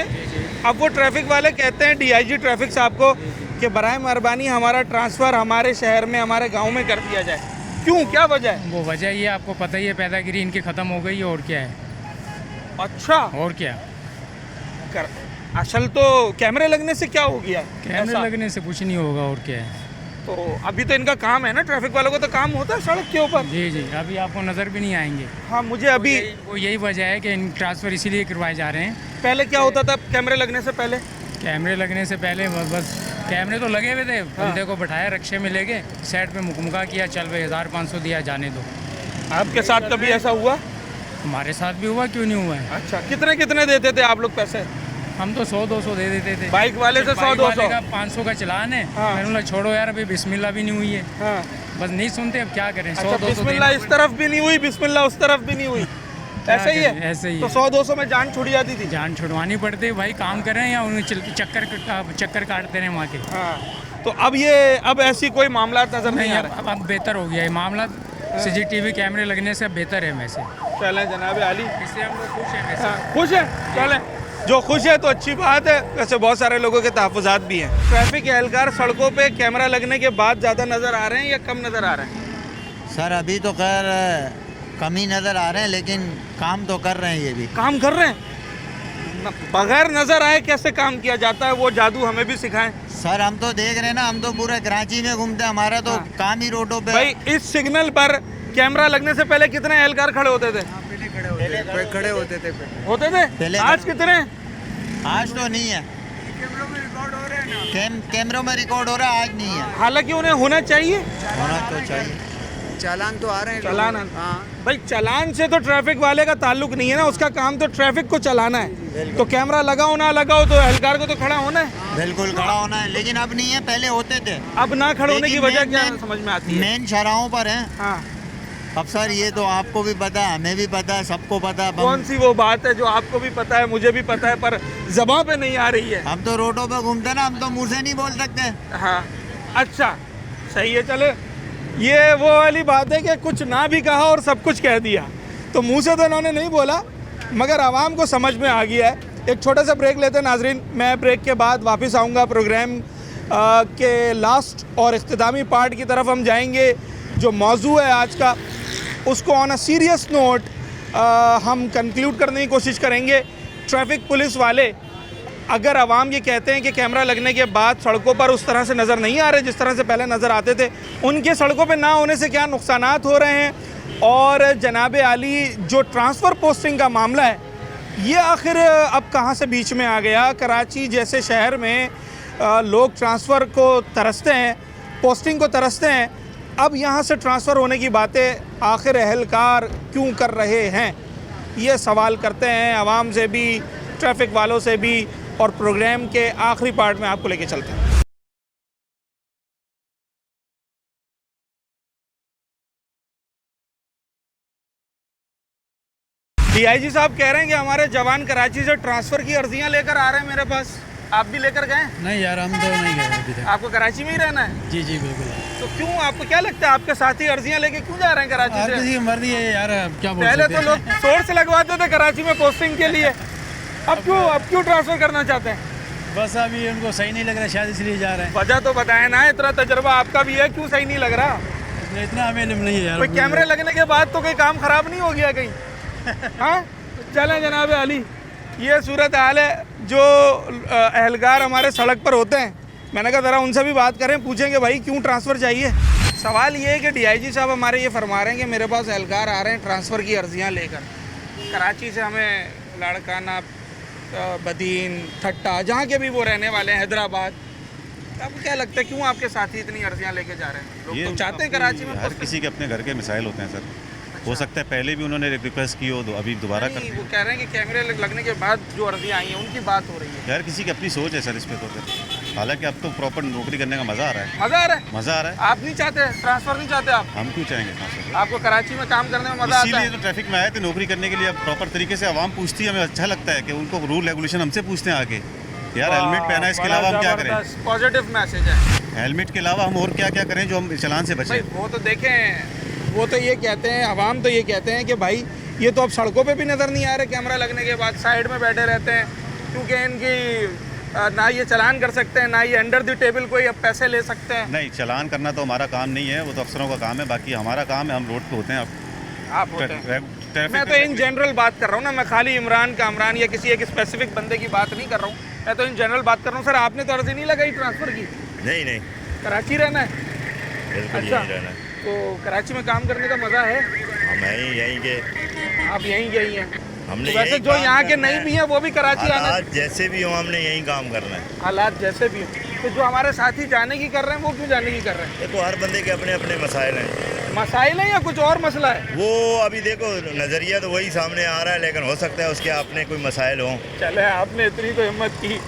अब वो ट्रैफिक वाले कहते हैं DIG ट्रैफिक साहब को कि बराए मेहरबानी हमारा ट्रांसफ़र हमारे शहर में, हमारे गांव में कर दिया जाए। क्यों, क्या वजह है? वो वजह ये आपको पता ही है, पैदागिरी इनकी ख़त्म हो गई है, और क्या है। अच्छा, और क्या असल तो कैमरे लगने से क्या हो गया? कैमरे लगने से कुछ नहीं होगा, और क्या है। तो अभी तो इनका काम है ना, ट्रैफिक वालों को तो काम होता है सड़क के ऊपर। जी, अभी आपको नज़र भी नहीं आएंगे। हाँ, मुझे अभी वो यही वजह है कि इन ट्रांसफ़र इसीलिए करवाए जा रहे हैं। पहले क्या होता था कैमरे लगने से पहले? कैमरे लगने से पहले बस कैमरे तो लगे हुए थे, बंदे को बैठाया, रक्शे में ले गए, साइड पे मुकमुका किया, चल भाई 1500 दिया, जाने दो। आपके साथ कभी ऐसा हुआ? हमारे साथ भी हुआ, क्यों नहीं हुआ है। अच्छा, कितने देते थे आप लोग पैसे? हम तो 100-200 दे देते थे। बाइक वाले से 100-200 का 500 का चलान है। मैंने बोला छोड़ो यार, अभी बिस्मिल्लाह भी नहीं हुई है। बस नहीं सुनते, अब क्या करें। 100-200 बिस्मिल्लाह इस तरफ भी नहीं हुई, बिस्मिल्लाह उस तरफ भी नहीं हुई। ऐसे ही है? ऐसे ही तो है। 100-200 में जान छुड़ जाती थी? जान छुड़वानी पड़ती है भाई, काम करें या उन्हें चक्कर काटते रहे वहाँ के। हाँ, तो अब ऐसी कोई मामला नजर नहीं आ रहा? अब बेहतर हो गया है मामला, CCTV कैमरे लगने से बेहतर है वैसे। चलें जनाब आली, इससे हम लोग खुश हैं वैसे। खुश है? चलें, जो खुश है तो अच्छी बात है। वैसे बहुत सारे लोगों के तहफ़्फ़ुज़ात भी हैं। ट्रैफिक एहलकार सड़कों पे कैमरा लगने के बाद ज़्यादा नज़र आ रहे हैं या कम नज़र आ रहे हैं? सर अभी तो खैर कम ही नज़र आ रहे हैं, लेकिन काम तो कर रहे हैं, ये भी काम कर रहे हैं। बगैर नज़र आए कैसे काम किया जाता है, वो जादू हमें भी सिखाएं। सर हम तो देख रहे हैं ना, हम तो पूरे कराची में घूमते हैं, हमारा तो काम ही रोडों पे। भाई इस सिग्नल पर कैमरा लगने से पहले कितने एहलकार खड़े होते थे? खड़े होते थे पहले। आज कितने? आज तो नहीं है, कैमरों में रिकॉर्ड हो रहा है, आज नहीं है। हालांकि उन्हें होना चाहिए, होना तो चाहिए। चालान तो आ रहे हैं, चालान। भाई चालान से तो ट्रैफिक वाले का ताल्लुक नहीं है ना, उसका काम तो ट्रैफिक को चलाना है। तो कैमरा लगाओ ना लगाओ तो एहलकार को तो खड़ा होना है। बिल्कुल खड़ा होना है, लेकिन अब नहीं है, पहले होते थे। अब ना खड़े होने की वजह क्या समझ में आती है? मेन शहरों पर है। हाँ। अब सर ये तो आपको भी पता है, हमें भी पता है, सबको पता है। कौन सी वो बात है जो आपको भी पता है, मुझे भी पता है, पर ज़बान पे नहीं आ रही है? हम तो रोडों पे घूमते हैं ना, हम तो मुंह से नहीं बोल सकते। हाँ, अच्छा, सही है। चले, ये वो वाली बात है कि कुछ ना भी कहा और सब कुछ कह दिया। तो मुंह से तो इन्होंने नहीं बोला, मगर आवाम को समझ में आ गया है। एक छोटा सा ब्रेक लेते हैं नाजरीन, मैं ब्रेक के बाद वापस आऊँगा। प्रोग्राम के लास्ट और इख्तितामी पार्ट की तरफ हम जाएंगे। जो मौजू है आज का, उसको ऑन अ सीरियस नोट हम कंक्लूड करने की कोशिश करेंगे। ट्रैफिक पुलिस वाले, अगर आवाम ये कहते हैं कि कैमरा लगने के बाद सड़कों पर उस तरह से नज़र नहीं आ रहे जिस तरह से पहले नज़र आते थे, उनके सड़कों पे ना होने से क्या नुकसानात हो रहे हैं, और जनाब आली जो ट्रांसफ़र पोस्टिंग का मामला है, ये आखिर अब कहाँ से बीच में आ गया। कराची जैसे शहर में लोग ट्रांसफ़र को तरसते हैं, पोस्टिंग को तरसते हैं, अब यहाँ से ट्रांसफ़र होने की बातें आखिर एहलकार क्यों कर रहे हैं, ये सवाल करते हैं आवाम से भी, ट्रैफिक वालों से भी, और प्रोग्राम के आखिरी पार्ट में आपको लेके चलते हैं। DIG साहब कह रहे हैं कि हमारे जवान कराची से ट्रांसफ़र की अर्जियां लेकर आ रहे हैं मेरे पास। आप भी लेकर गए? नहीं यार, हम तो नहीं गए अभी तक। आपको कराची में ही रहना है? जी जी बिल्कुल। तो क्यों, आपको क्या लगता है आपके साथी अर्जियां लेके क्यों जा रहे हैं कराची से? किसी की मर्जी है यार, क्या बोल पहले सकते तो हैं। लोग सोर्स लगवाते थे कराची में पोस्टिंग के लिए, अब क्यों ट्रांसफ़र करना चाहते हैं? बस अभी उनको सही नहीं लग रहा, शायद इसलिए जा रहे हैं। वजह तो बताए ना, इतना तजर्बा आपका भी है, क्यों सही नहीं लग रहा? इतना अवेलेबल नहीं है यार। कोई कैमरे लगने के बाद तो कोई काम ख़राब नहीं हो गया कहीं? हाँ, चलें जनाब आली, ये सूरत हाल है। जो एहलकार हमारे सड़क पर होते हैं, मैंने कहा ज़रा उनसे भी बात करें, पूछेंगे भाई क्यों ट्रांसफ़र चाहिए। सवाल ये है कि DIG साहब हमारे ये फरमा रहे हैं कि मेरे पास एहलकार आ रहे हैं ट्रांसफ़र की अर्जियां लेकर, कराची से हमें लाड़काना, बदीन, ठट्टा, जहाँ के भी वो रहने वाले हैं, हैदराबाद। आपको क्या लगता है क्यों आपके साथी इतनी अर्जियां लेके जा रहे हैं? लोग तो चाहते हैं कराची में। हर किसी के अपने घर के मिसाइल होते हैं सर। हो सकता है पहले भी उन्होंने रिक्वेस्ट की हो, तो अभी दोबारा कर। वो कह रहे हैं कि कैमरे लगने के बाद जो अर्जियां आई हैं उनकी बात हो रही है। यार किसी की अपनी सोच है सर इस पे तो फिर। हालांकि अब तो प्रॉपर नौकरी करने का मज़ा आ रहा है। मज़ा आ रहा है? मज़ा आ रहा है। आप नहीं चाहते ट्रांसफ़र? नहीं चाहते आप? हम क्यों चाहेंगे ट्रांसफ़र? आपको कराची में काम करने में मज़ा आता है? इसीलिए तो ट्रैफिक में आए थे नौकरी करने के लिए। अब प्रॉपर तरीके से आवाम पूछती है, हमें अच्छा लगता है कि उनको रूल रेगुलेशन हमसे पूछते हैं आके, यार हेलमेट पहना है, इसके अलावा हम क्या करें? पॉजिटिव मैसेज है। हेलमेट के अलावा हम और क्या क्या करें जो हम चालान से बचें? वो तो देखें, वो तो ये कहते हैं, आवाम तो ये कहते हैं कि भाई ये तो अब सड़कों पे भी नज़र नहीं आ रहे कैमरा लगने के बाद, साइड में बैठे रहते हैं, क्योंकि इनकी ना ये चालान कर सकते हैं, ना ये अंडर द टेबल कोई अब पैसे ले सकते हैं। नहीं, चालान करना तो हमारा काम नहीं है, वो तो अफसरों का काम है। बाकी हमारा काम है, हम रोड पे होते हैं। आप होते हैं। मैं तो इन जनरल बात कर रहा हूँ ना, मैं खाली इमरान कामरान या किसी एक स्पेसिफिक बंदे की बात नहीं कर रहा हूँ, मैं तो इन जनरल बात कर रहा हूँ। सर आपने तो अर्जी नहीं लगाई ट्रांसफ़र की? नहीं, कराची रहना है? बिल्कुल अच्छा, यहीं रहना है। तो कराची में काम करने का मज़ा है? हम यहीं के। आप यहीं हैं? हमने तो वैसे जो यहाँ के नहीं भी हैं वो भी कराची आना, हालात जैसे भी हो हमने यहीं काम करना है। हालात जैसे भी हो। तो जो हमारे साथी जाने की कर रहे हैं वो क्यों जाने की कर रहे हैं? देखो हर बंदे के अपने अपने मसाइल हैं। मसाइल है या कुछ और मसला है? वो अभी देखो नज़रिया तो वही सामने आ रहा है, लेकिन हो सकता है उसके अपने कोई मसाइल हों। चले, आपने इतनी तो हिम्मत की,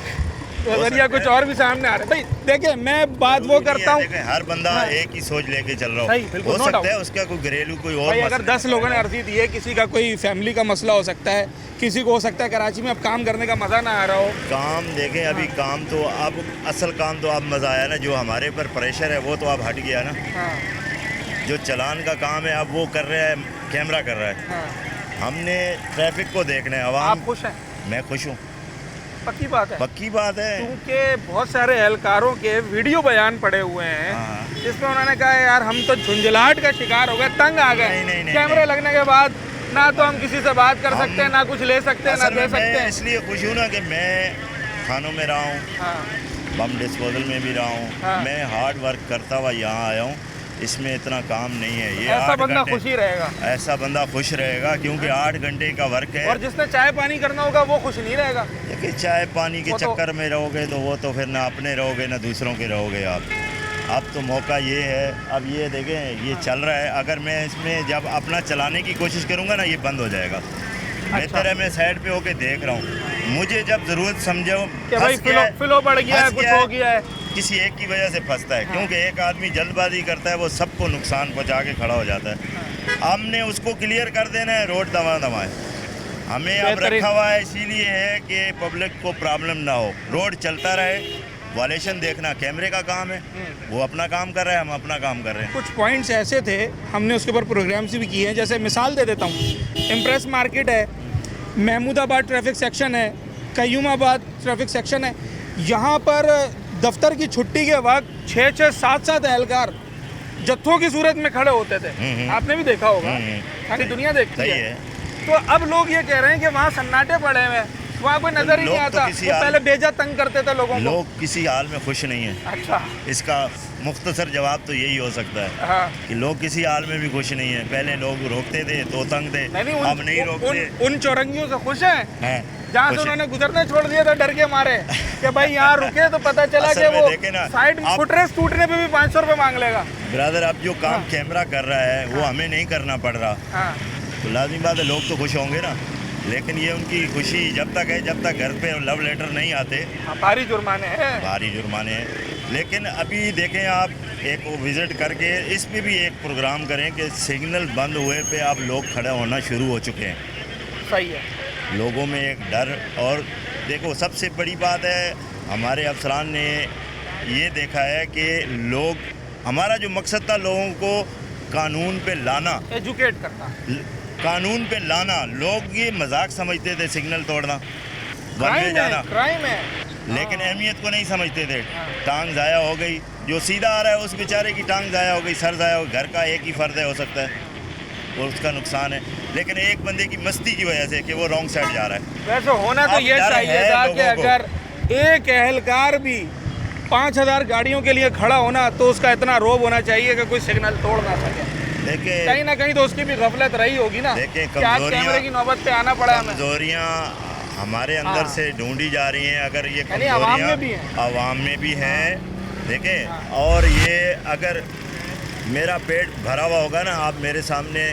नजरिया कुछ और भी सामने आ रहा है। भाई देखिए, मैं बात वो करता हूँ, हर बंदा एक ही सोच लेके चल रहा सही, हो बिल्कुल, हो no सकता doubt। है उसका कोई घरेलू कोई और भाई अगर मसला 10 लोगों ने अर्जी दी है, किसी का कोई फैमिली का मसला हो सकता है, किसी को हो सकता है कराची में अब काम करने का मज़ा ना आ रहा हो। काम देखें अभी काम तो अब असल काम तो अब मज़ा आया ना, जो हमारे पर प्रेशर है वो तो अब हट गया ना। जो चलान का काम है अब वो कर रहा है, कैमरा कर रहा है। हमने ट्रैफिक को देखना है। आप खुश हैं? मैं खुश हूँ, पक्की बात है, पक्की बात है। क्योंकि बहुत सारे एहलकारों के वीडियो बयान पड़े हुए हैं जिसमें उन्होंने कहा यार हम तो झुंझलाहट का शिकार हो गए, तंग आ गए। कैमरे लगने के बाद ना तो हम किसी से बात कर सकते हैं, ना कुछ ले सकते हैं, ना दे सकते हैं। इसलिए खुश हूँ ना कि मैं खानों में रहा हूँ, बम डिस्पोजल में भी रहा हूँ, मैं हार्ड वर्क करता हुआ यहाँ आया हूँ। इसमें इतना काम नहीं है। ये ऐसा 8 बंदा घंटे, खुश ही रहेगा। ऐसा बंदा खुश रहेगा क्योंकि 8 घंटे का वर्क है। और जिसने चाय पानी करना होगा वो खुश नहीं रहेगा। देखिए चाय पानी के वो तो- चक्कर में रहोगे तो वो तो फिर ना अपने रहोगे ना दूसरों के रहोगे आप। अब तो मौका ये है, अब ये देखें ये चल रहा है, अगर मैं इसमें जब अपना चलाने की कोशिश करूँगा ना ये बंद हो जाएगा। बेहतर है मैं साइड पे होके देख रहा हूँ। मुझे जब ज़रूरत समझो कि भाई फ्लो बढ़ गया है, कुछ हो गया है, किसी एक की वजह से फंसता है। क्योंकि एक आदमी जल्दबाजी करता है वो सबको नुकसान पहुंचा के खड़ा हो जाता है। हमने उसको क्लियर कर देना है, रोड दमाए हमें अब रखा हुआ है इसीलिए है कि पब्लिक को प्रॉब्लम ना हो, रोड चलता रहे। वालेशन देखना कैमरे का काम है, वो अपना काम कर रहा है, हम अपना काम कर रहे हैं। कुछ पॉइंट्स ऐसे थे, हमने उसके ऊपर प्रोग्राम्स भी किए हैं। जैसे मिसाल दे देता हूँ, इम्प्रेस मार्केट है, महमूदाबाद ट्रैफिक सेक्शन है, कयूमाबाद ट्रैफिक सेक्शन है। यहाँ पर दफ्तर की छुट्टी के वक्त 6-6, 7-7 एहलकार जत्थों की सूरत में खड़े होते थे। आपने भी देखा होगा, सारी दुनिया देखती है। तो अब लोग ये कह रहे हैं कि वहाँ सन्नाटे पड़े हुए, वहाँ कोई नजर ही नहीं आता। वो पहले बेजा तंग करते थे लोगों को। लोग किसी हाल में खुश नहीं है। अच्छा, इसका मुख्तसर जवाब तो यही हो सकता है कि लोग किसी हाल में भी खुश नहीं है। पहले लोग रोकते थे तो तंग थे, अब नहीं रोकते। उन चौरंगियों से खुश हैं जहाँ से उन्होंने गुजरने छोड़ दिया था डर के मारे कि भाई यहाँ रुके तो पता चला कि वो साइड फुटरेस्ट टूटने पे भी 500 रुपये मांग लेगा। ब्रदर अब जो काम कैमरा कर रहा है वो हमें नहीं करना पड़ रहा, तो लाजिम बात है लोग तो खुश होंगे ना। लेकिन ये उनकी खुशी जब तक है जब तक घर पे लव लेटर नहीं आते। भारी जुर्माने हैं, भारी जुर्माने हैं। लेकिन अभी देखें आप एक विजिट करके इस पे भी एक प्रोग्राम करें कि सिग्नल बंद हुए पे अब लोग खड़े होना शुरू हो चुके हैं। सही है, लोगों में एक डर। और देखो सबसे बड़ी बात है हमारे अफसरान ने ये देखा है कि लोग, हमारा जो मकसद था लोगों को कानून पे लाना, एजुकेट करना, कानून पे लाना। लोग ये मजाक समझते थे सिग्नल तोड़ना, बनवे जाना क्राइम है, लेकिन अहमियत को नहीं समझते थे। टांग ज़ाया हो गई, जो सीधा आ रहा है उस बेचारे की टांग ज़ाया हो गई, सर ज़ाया हो, घर का एक ही फ़र्द है हो सकता है और उसका नुकसान है। लेकिन एक बंदे की मस्ती की वजह से कि वो रॉन्ग साइड जा रहा है। वैसे होना तो ये चाहिए था कि अगर एक एहलकार भी 5000 गाड़ियों के लिए खड़ा होना तो उसका इतना रोब होना चाहिए कि कोई सिग्नल तोड़ ना सके। देखिए कहीं ना कहीं तो उसकी भी गफलत रही होगी ना कि आज कैमरे की नौबत पे आना पड़ा हमें। कमजोरियाँ हमारे अंदर से ढूंढी जा रही हैं। अगर ये आवाम में भी हैं, आवाम में भी हैं, देखें। और ये अगर मेरा पेट भरा हुआ होगा ना, आप मेरे सामने,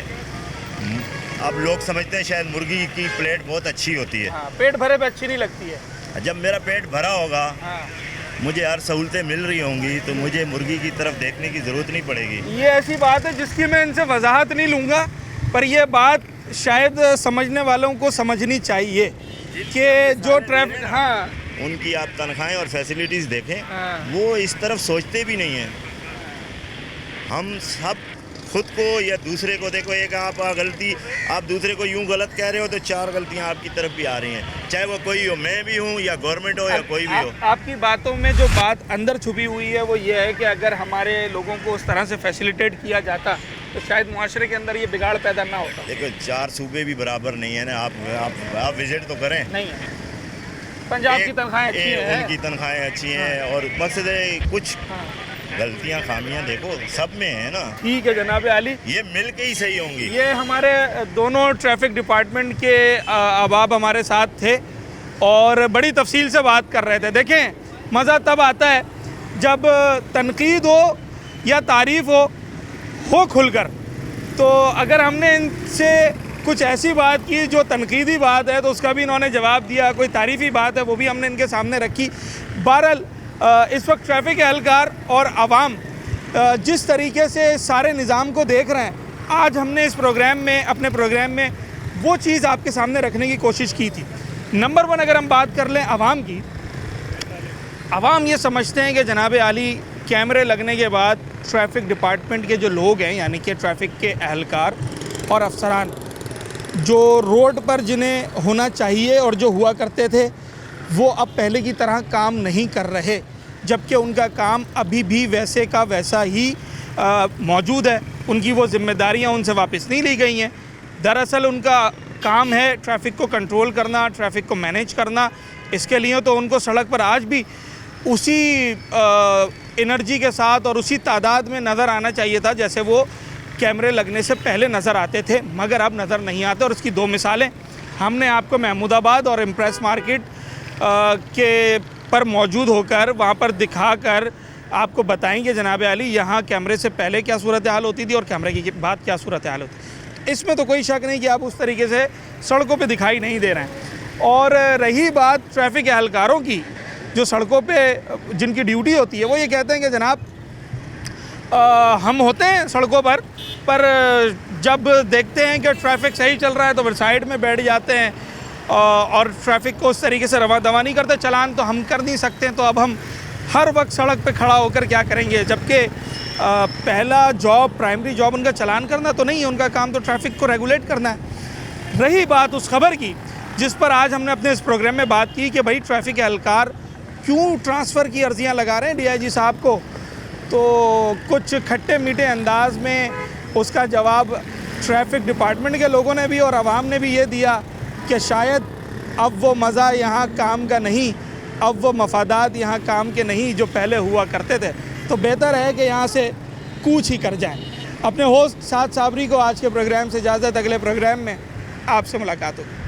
अब लोग समझते हैं शायद मुर्गी की प्लेट बहुत अच्छी होती है। पेट भरे पे अच्छी नहीं लगती है। जब मेरा पेट भरा होगा, मुझे हर सहूलतें मिल रही होंगी, तो मुझे मुर्गी की तरफ देखने की ज़रूरत नहीं पड़ेगी। ये ऐसी बात है जिसकी मैं इनसे वजाहत नहीं लूँगा, पर यह बात शायद समझने वालों को समझनी चाहिए कि जो ट्रैफिक, उनकी आप तनख्वाहें और फैसिलिटीज़ देखें, वो इस तरफ सोचते भी नहीं हैं। हम सब खुद को या दूसरे को, देखो एक आप गलती, आप दूसरे को यूं गलत कह रहे हो तो 4 गलतियां आपकी तरफ भी आ रही हैं, चाहे वो कोई हो, मैं भी हूं या गवर्नमेंट हो या कोई भी हो। आपकी बातों में जो बात अंदर छुपी हुई है वो ये है कि अगर हमारे लोगों को उस तरह से फैसिलिटेट किया जाता तो शायद मुआशरे के अंदर ये बिगाड़ पैदा ना होता। देखो 4 सूबे भी बराबर नहीं है ना, आप विजिट तो करें। नहीं है, पंजाब की तनख्वाहें अच्छी हैं, उनकी तनख्वाहें अच्छी हैं, और मकसद है कुछ गलतियां खामियां देखो सब में है ना। ठीक है जनाब आली, ये मिल के ही सही होंगी। ये हमारे दोनों ट्रैफिक डिपार्टमेंट के अहबाब हमारे साथ थे और बड़ी तफसील से बात कर रहे थे। देखें, मज़ा तब आता है जब तनकीद हो या तारीफ़ हो खुलकर। तो अगर हमने इनसे कुछ ऐसी बात की जो तनकीदी बात है तो उसका भी इन्होंने जवाब दिया, कोई तारीफ़ी बात है वो भी हमने इनके सामने रखी। बहरहाल इस वक्त ट्रैफिक एहलकार और आवाम जिस तरीके से सारे निज़ाम को देख रहे हैं, आज हमने इस प्रोग्राम में, अपने प्रोग्राम में वो चीज़ आपके सामने रखने की कोशिश की थी। नंबर 1 अगर हम बात कर लें आवाम की, आवाम ये समझते हैं कि जनाब आली कैमरे लगने के बाद ट्रैफिक डिपार्टमेंट के जो लोग हैं, यानी कि ट्रैफिक के एहलकार और अफसरान, जो रोड पर जिन्हें होना चाहिए और जो हुआ करते थे, वो अब पहले की तरह काम नहीं कर रहे, जबकि उनका काम अभी भी वैसे का वैसा ही मौजूद है। उनकी वो जिम्मेदारियां उनसे वापस नहीं ली गई हैं। दरअसल उनका काम है ट्रैफिक को कंट्रोल करना, ट्रैफिक को मैनेज करना। इसके लिए तो उनको सड़क पर आज भी उसी एनर्जी के साथ और उसी तादाद में नज़र आना चाहिए था जैसे वो कैमरे लगने से पहले नज़र आते थे, मगर अब नज़र नहीं आते। और इसकी 2 मिसालें हमने आपको महमूदाबाद और इम्प्रेस मार्केट के पर मौजूद होकर वहाँ पर दिखाकर आपको बताएंगे जनाब आली यहाँ कैमरे से पहले क्या सूरत हाल होती थी और कैमरे के बाद क्या सूरत हाल होती। इसमें तो कोई शक नहीं कि आप उस तरीके से सड़कों पे दिखाई नहीं दे रहे हैं। और रही बात ट्रैफिक एहलकारों की, जो सड़कों पे जिनकी ड्यूटी होती है, वो ये कहते हैं कि जनाब हम होते हैं सड़कों पर जब देखते हैं कि ट्रैफिक सही चल रहा है तो फिर साइड में बैठ जाते हैं और ट्रैफिक को उस तरीके से रवा दवा नहीं करते। चलान तो हम कर नहीं सकते, तो अब हम हर वक्त सड़क पे खड़ा होकर क्या करेंगे, जबकि पहला जॉब, प्राइमरी जॉब उनका चलान करना तो नहीं है, उनका काम तो ट्रैफिक को रेगुलेट करना है। रही बात उस खबर की जिस पर आज हमने अपने इस प्रोग्राम में बात की कि भाई ट्रैफिक एहलकार क्यों ट्रांसफ़र की अर्जियां लगा रहे हैं डीआईजी साहब को, तो कुछ खट्टे मीठे अंदाज में उसका जवाब ट्रैफिक डिपार्टमेंट के लोगों ने भी और आवाम ने भी ये दिया कि शायद अब वो मज़ा यहाँ काम का नहीं, अब वो मफादात यहाँ काम के नहीं जो पहले हुआ करते थे। तो बेहतर है कि यहाँ से कूच ही कर जाएं। अपने होस्ट साद साबरी को आज के प्रोग्राम से इजाज़त, अगले प्रोग्राम में आपसे मुलाकात होगी।